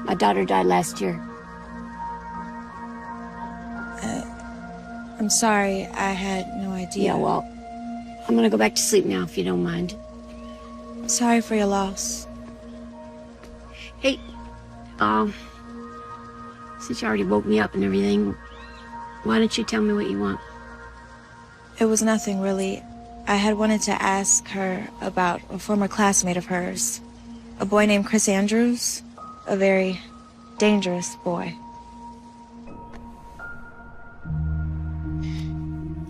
My daughter died last year. I'm sorry, I had no idea. Yeah, well, I'm gonna go back to sleep now if you don't mind. Sorry for your loss. Hey, since you already woke me up and everything, why don't you tell me what you want? It was nothing, really. I had wanted to ask her about a former classmate of hers. A boy named Chris Andrews. A very dangerous boy.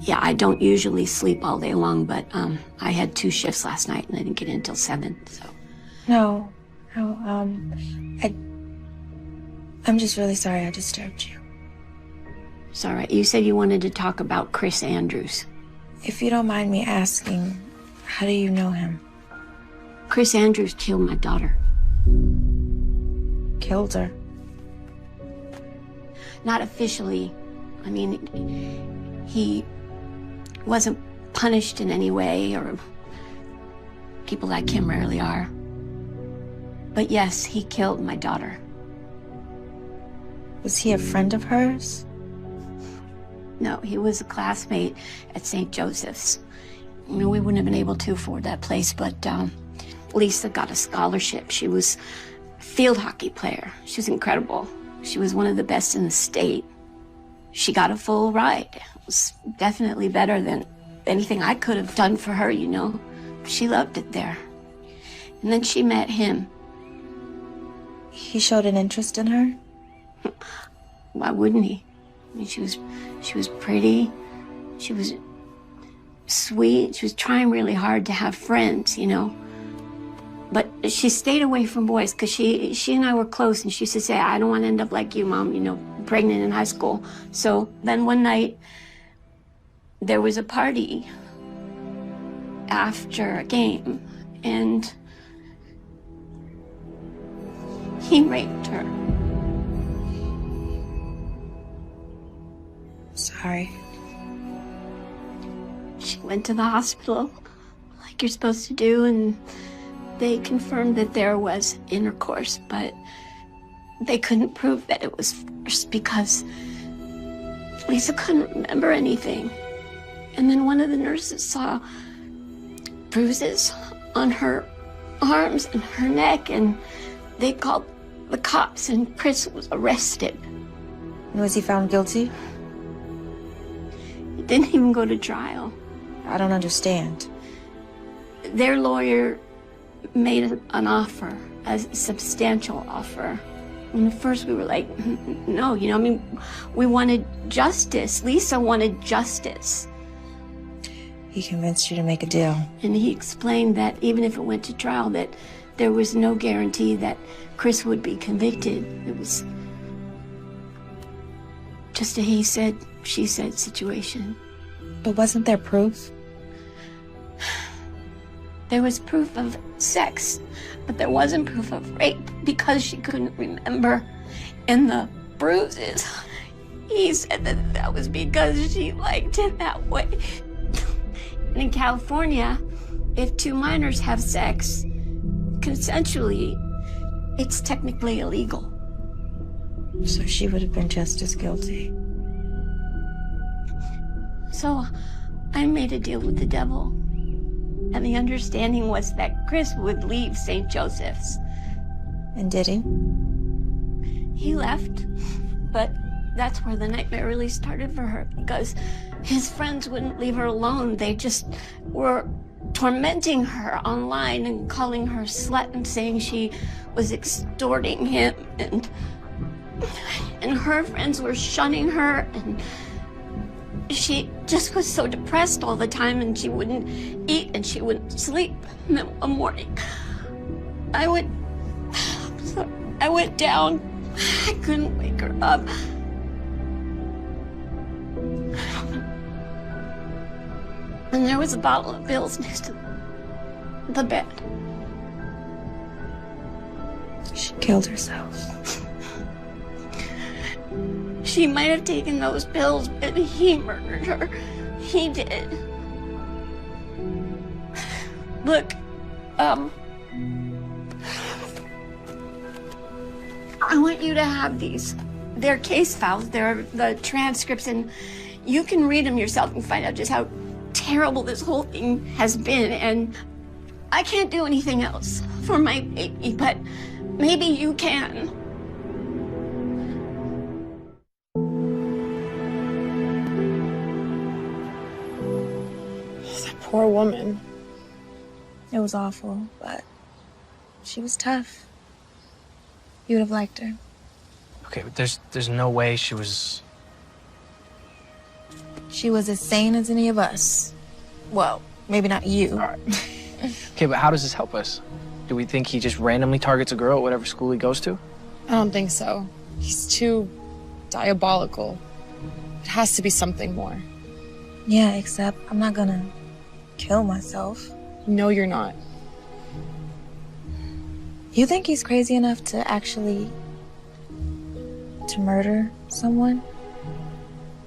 Yeah, I don't usually sleep all day long, but I had 2 shifts last night and I didn't get in until 7, so. No, I'm just really sorry I disturbed you. It's all right. You said you wanted to talk about Chris Andrews. If you don't mind me asking, how do you know him? Chris Andrews killed my daughter. Killed her? Not officially. I mean, he wasn't punished in any way, or people like him rarely are. But yes, he killed my daughter. Was he a friend of hers? No, he was a classmate at St. Joseph's. You know, we wouldn't have been able to afford that place, but Lisa got a scholarship. She was a field hockey player. She was incredible. She was one of the best in the state. She got a full ride. It was definitely better than anything I could have done for her, you know. She loved it there. And then she met him. He showed an interest in her? Why wouldn't he? I mean, she was pretty. She was sweet. She was trying really hard to have friends, you know. But she stayed away from boys because she and I were close, and she used to say, I don't want to end up like you, Mom, you know, pregnant in high school. So then one night, there was a party after a game, and he raped her. Sorry. She went to the hospital, like you're supposed to do, and they confirmed that there was intercourse, but they couldn't prove that it was forced because Lisa couldn't remember anything. And then one of the nurses saw bruises on her arms and her neck, and they called the cops, and Chris was arrested. Was he found guilty? He didn't even go to trial. I don't understand. Their lawyer made an offer, a substantial offer. And at first we were like, no, you know, I mean, we wanted justice. Lisa wanted justice. He convinced you to make a deal. And he explained that even if it went to trial, that there was no guarantee that Chris would be convicted. It was just a he said, she said situation. But wasn't there proof? There was proof of sex, but there wasn't proof of rape because she couldn't remember. And the bruises, he said that that was because she liked it that way. And in California, if two minors have sex consensually, it's technically illegal. So she would have been just as guilty. So I made a deal with the devil. And the understanding was that Chris would leave St. Joseph's. And did he? He left, but that's where the nightmare really started for her, because his friends wouldn't leave her alone. They just were tormenting her online and calling her slut and saying she was extorting him, and her friends were shunning her, and she just was so depressed all the time, and she wouldn't eat and she wouldn't sleep. And then one morning, I went down. I couldn't wake her up. And there was a bottle of pills next to the bed. She killed herself. She might have taken those pills, but he murdered her. He did. Look, I want you to have these. They're case files. They're the transcripts, and you can read them yourself and find out just how terrible this whole thing has been. And I can't do anything else for my baby, but maybe you can. That poor woman. It was awful, but she was tough. You would have liked her. Okay, but there's no way she was... She was as sane as any of us. Well, maybe not you. All right. Okay, but how does this help us? Do we think he just randomly targets a girl at whatever school he goes to? I don't think so. He's too diabolical. It has to be something more. Yeah, except I'm not gonna kill myself. No, you're not. You think he's crazy enough to actually... to murder someone?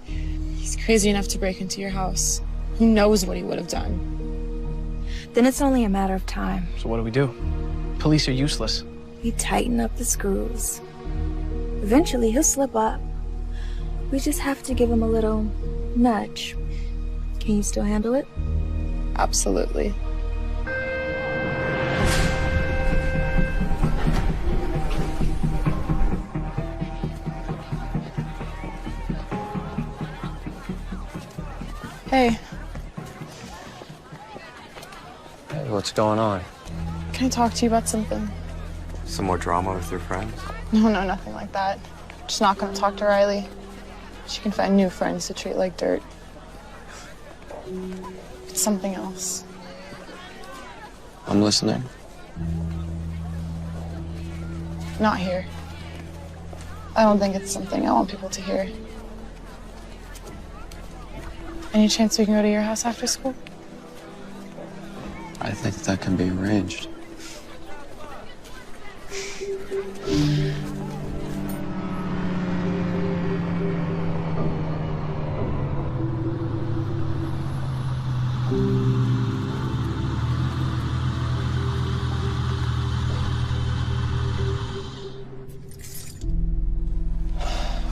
He's crazy enough to break into your house. Who knows what he would have done? Then it's only a matter of time. So what do? Police are useless. We tighten up the screws. Eventually, he'll slip up. We just have to give him a little nudge. Can you still handle it? Absolutely. Hey. Hey, what's going on? Can I talk to you about something? Some more drama with your friends? No, nothing like that. Just not gonna talk to Riley. She can find new friends to treat like dirt. It's something else. I'm listening. Not here. I don't think it's something I want people to hear. Any chance we can go to your house after school? I think that can be arranged.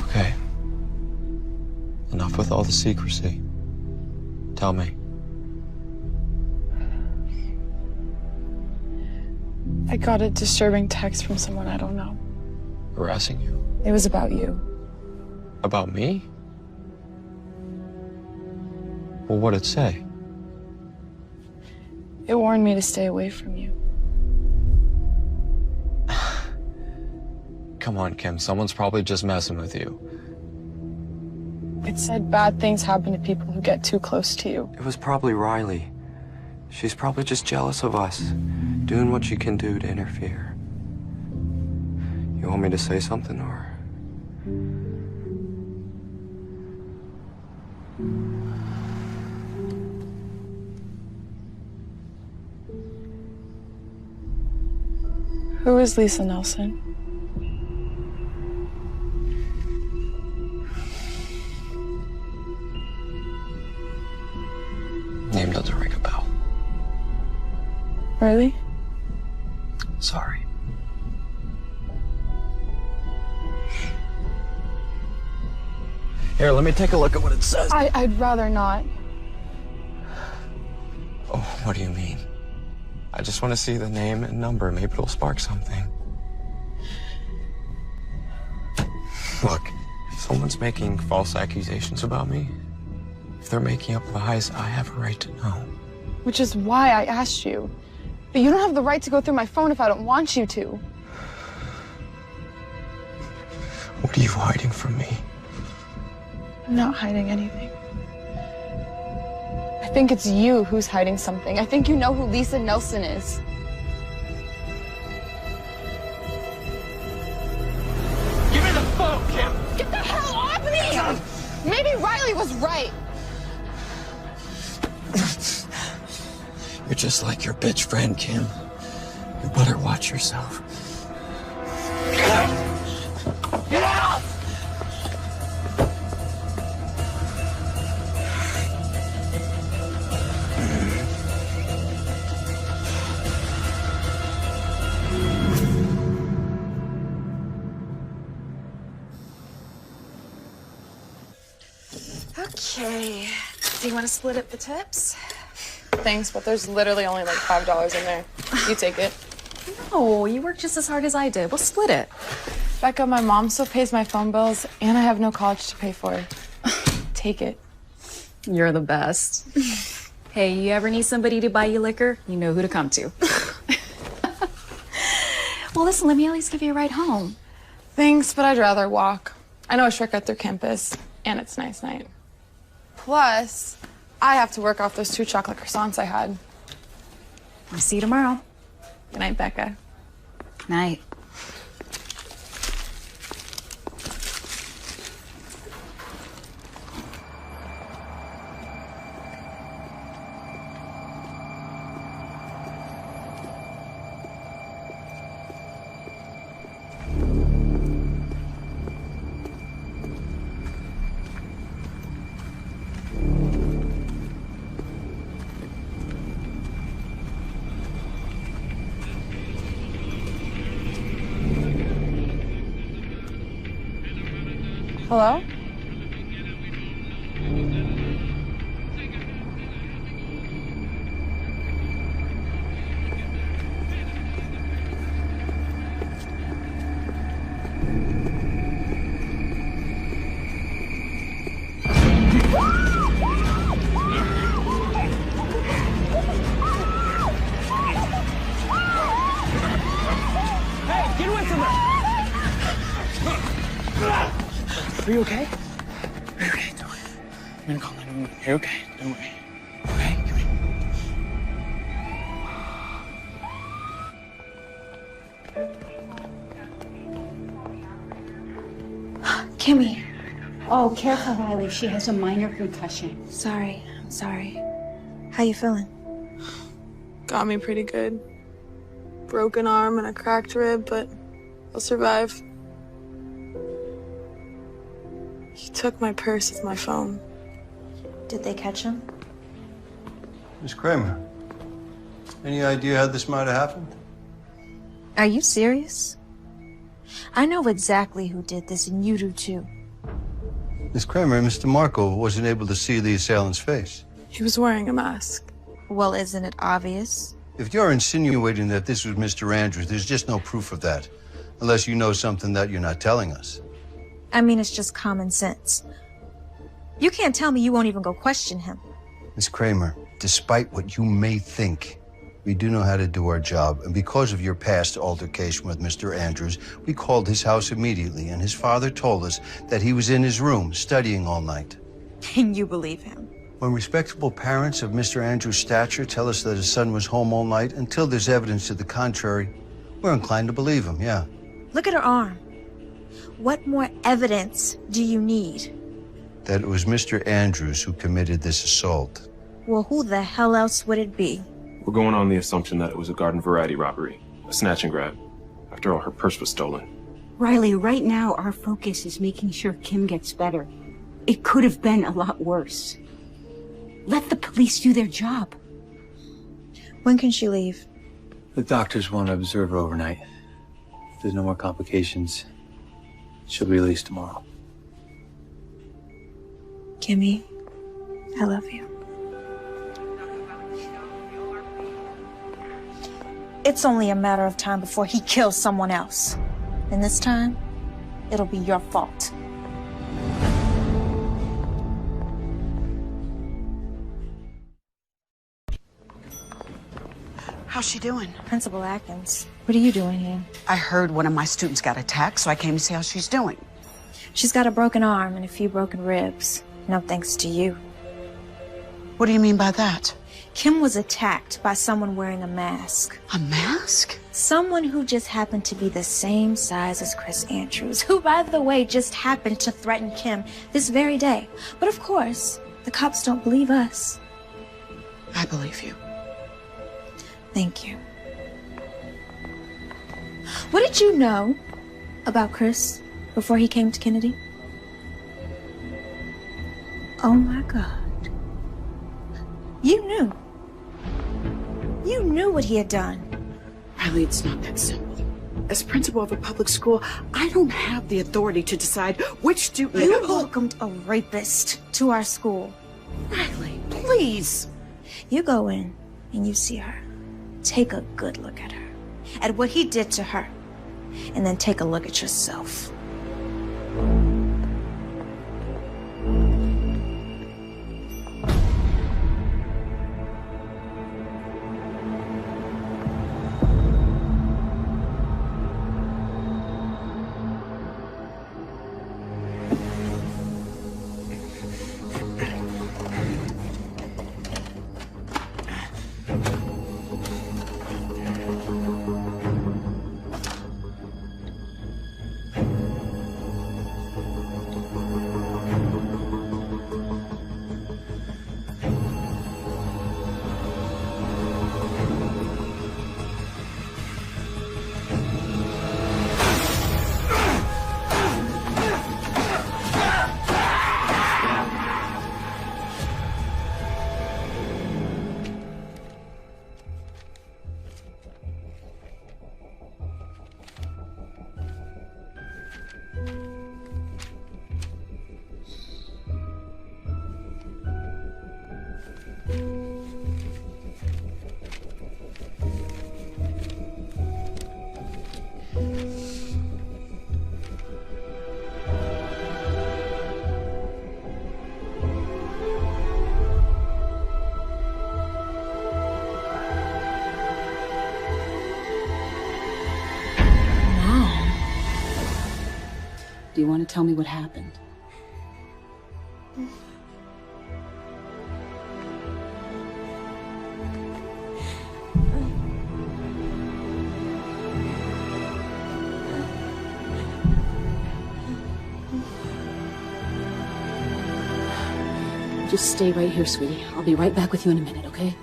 Okay. Enough with all the secrecy. Tell me. I got a disturbing text from someone I don't know. Harassing you? It was about you. About me? Well, what'd it say? It warned me to stay away from you. Come on, Kim. Someone's probably just messing with you. It said bad things happen to people who get too close to you. It was probably Riley. She's probably just jealous of us, doing what she can do to interfere. You want me to say something, or? Who is Lisa Nelson? Name doesn't ring a bell. Really? Sorry. Here, let me take a look at what it says. I'd rather not. Oh, what do you mean? I just want to see the name and number. Maybe it'll spark something. Look, if someone's making false accusations about me, if they're making up lies, I have a right to know. Which is why I asked you. But you don't have the right to go through my phone if I don't want you to. What are you hiding from me? I'm not hiding anything. I think it's you who's hiding something. I think you know who Lisa Nelson is. Give me the phone, Kim! Get the hell off me! Maybe Riley was right. You're just like your bitch friend, Kim. You better watch yourself. Get out! Okay. Do you want to split up the tips? Thanks, but there's literally only like $5 in there. You take it. No, you work just as hard as I did. We'll split it. Becca, my mom still pays my phone bills, and I have no college to pay for. Take it. You're the best. Hey, you ever need somebody to buy you liquor? You know who to come to. Well, listen, let me at least give you a ride home. Thanks, but I'd rather walk. I know a shortcut through campus, and it's nice night. Plus, I have to work off those 2 chocolate croissants I had. I'll see you tomorrow. Good night, Becca. Night. Hello? Hey, get away from her! Are you okay? Are you okay? Don't worry. I'm gonna call 911. You're okay. Don't worry. Okay? Come here. Kimmy. Oh, careful, Riley. She has a minor concussion. Sorry. I'm sorry. How you feeling? Got me pretty good. Broken arm and a cracked rib, but I'll survive. He took my purse with my phone. Did they catch him? Miss Kramer, any idea how this might have happened? Are you serious? I know exactly who did this, and you do too. Miss Kramer, Mr. Marco wasn't able to see the assailant's face. He was wearing a mask. Well, isn't it obvious? If you're insinuating that this was Mr. Andrews, there's just no proof of that. Unless you know something that you're not telling us. I mean, it's just common sense. You can't tell me you won't even go question him. Miss Kramer, despite what you may think, we do know how to do our job. And because of your past altercation with Mr. Andrews, we called his house immediately, and his father told us that he was in his room studying all night. And you believe him? When respectable parents of Mr. Andrews' stature tell us that his son was home all night, until there's evidence to the contrary, we're inclined to believe him, yeah. Look at her arm. What more evidence do you need? That it was Mr. Andrews who committed this assault. Well, who the hell else would it be? We're going on the assumption that it was a garden variety robbery, a snatch and grab. After all, her purse was stolen. Riley, right now our focus is making sure Kim gets better. It could have been a lot worse. Let the police do their job. When can she leave? The doctors want to observe her overnight. If there's no more complications, she'll be released tomorrow. Kimmy, I love you. It's only a matter of time before he kills someone else. And this time, it'll be your fault. How's she doing? Principal Atkins, what are you doing here? I heard one of my students got attacked, so I came to see how she's doing. She's got a broken arm and a few broken ribs. No thanks to you. What do you mean by that? Kim was attacked by someone wearing a mask. A mask? Someone who just happened to be the same size as Chris Andrews, who, by the way, just happened to threaten Kim this very day. But of course, the cops don't believe us. I believe you. Thank you. What did you know about Chris before he came to Kennedy? Oh my God. You knew. You knew what he had done. Riley, it's not that simple. As principal of a public school, I don't have the authority to decide which student... You welcomed a rapist to our school. Riley, please. You go in and you see her. Take a good look at her, at what he did to her, and then take a look at yourself. Do you want to tell me what happened? Just stay right here, sweetie. I'll be right back with you in a minute, okay?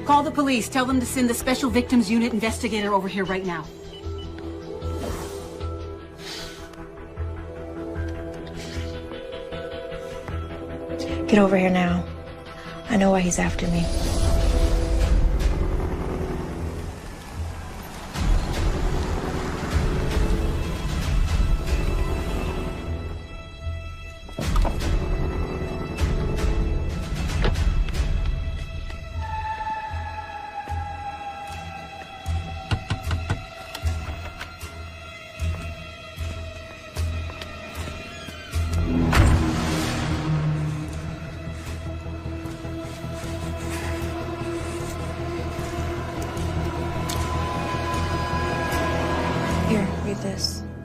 Call the police. Tell them to send the Special Victims Unit investigator over here right now. Get over here now. I know why he's after me.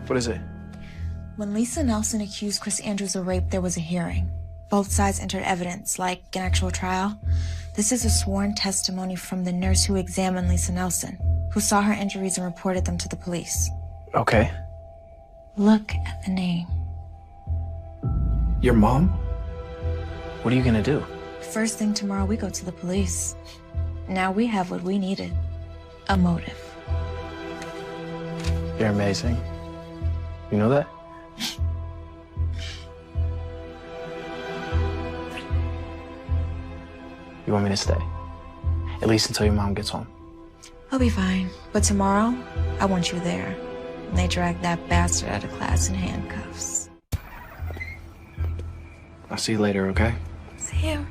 What is it? When Lisa Nelson accused Chris Andrews of rape, there was a hearing. Both sides entered evidence, like an actual trial. This is a sworn testimony from the nurse who examined Lisa Nelson, who saw her injuries and reported them to the police. Okay. Look at the name. Your mom? What are you gonna do? First thing tomorrow, we go to the police. Now we have what we needed. A motive. You're amazing. You know that? You want me to stay? At least until your mom gets home. I'll be fine. But tomorrow, I want you there. And they drag that bastard out of class in handcuffs. I'll see you later, okay? See you.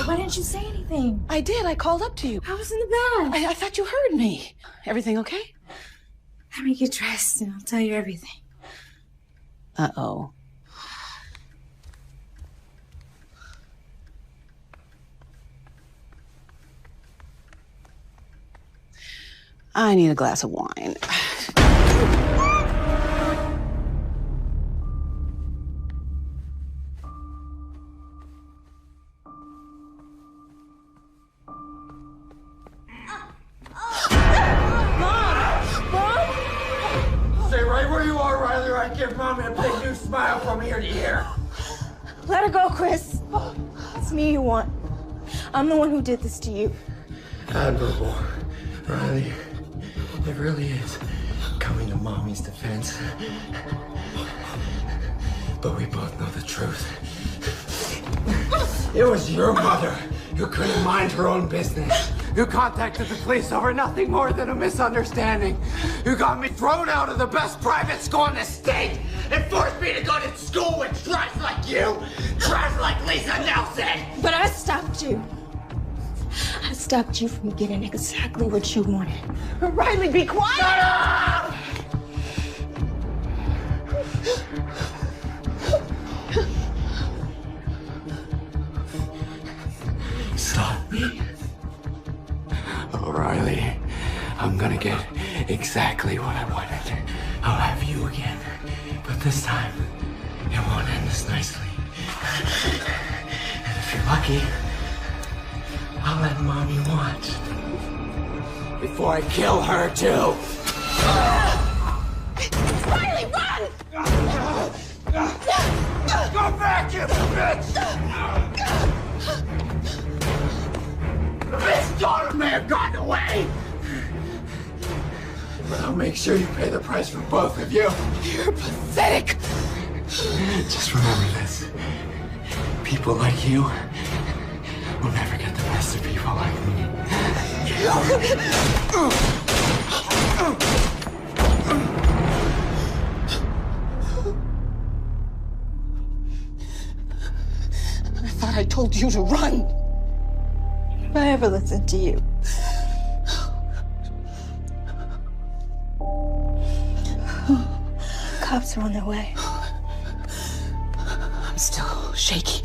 Why didn't you say anything? I did. I called up to you. I was in the bath. I thought you heard me. Everything okay? Let me get dressed and I'll tell you everything. Uh-oh. I need a glass of wine. Stay right where you are, Riley, or I give Mommy a big new smile from ear to ear. Let her go, Chris. It's me you want. I'm the one who did this to you. Admirable, Riley. It really is coming to Mommy's defense. But we both know the truth. It was your mother who couldn't mind her own business, who contacted the police over nothing more than a misunderstanding, who got me thrown out of the best private school in the state and forced me to go to school with trash like you, trash like Lisa Nelson. But I stopped you. I stopped you from getting exactly what you wanted. Riley, be quiet! Shut up! Stop me. Oh, Riley, I'm gonna get exactly what I wanted. I'll have you again, but this time, it won't end this nicely. And if you're lucky, I'll let Mommy watch. Before I kill her, too. Riley, run! Go back, you bitch! The bitch daughter may have gotten away! But I'll make sure you pay the price for both of you. You're pathetic. Just remember this. People like you will never get the best of people like me. I thought I told you to run. If I ever listened to you. Cops are on their way. I'm still shaky.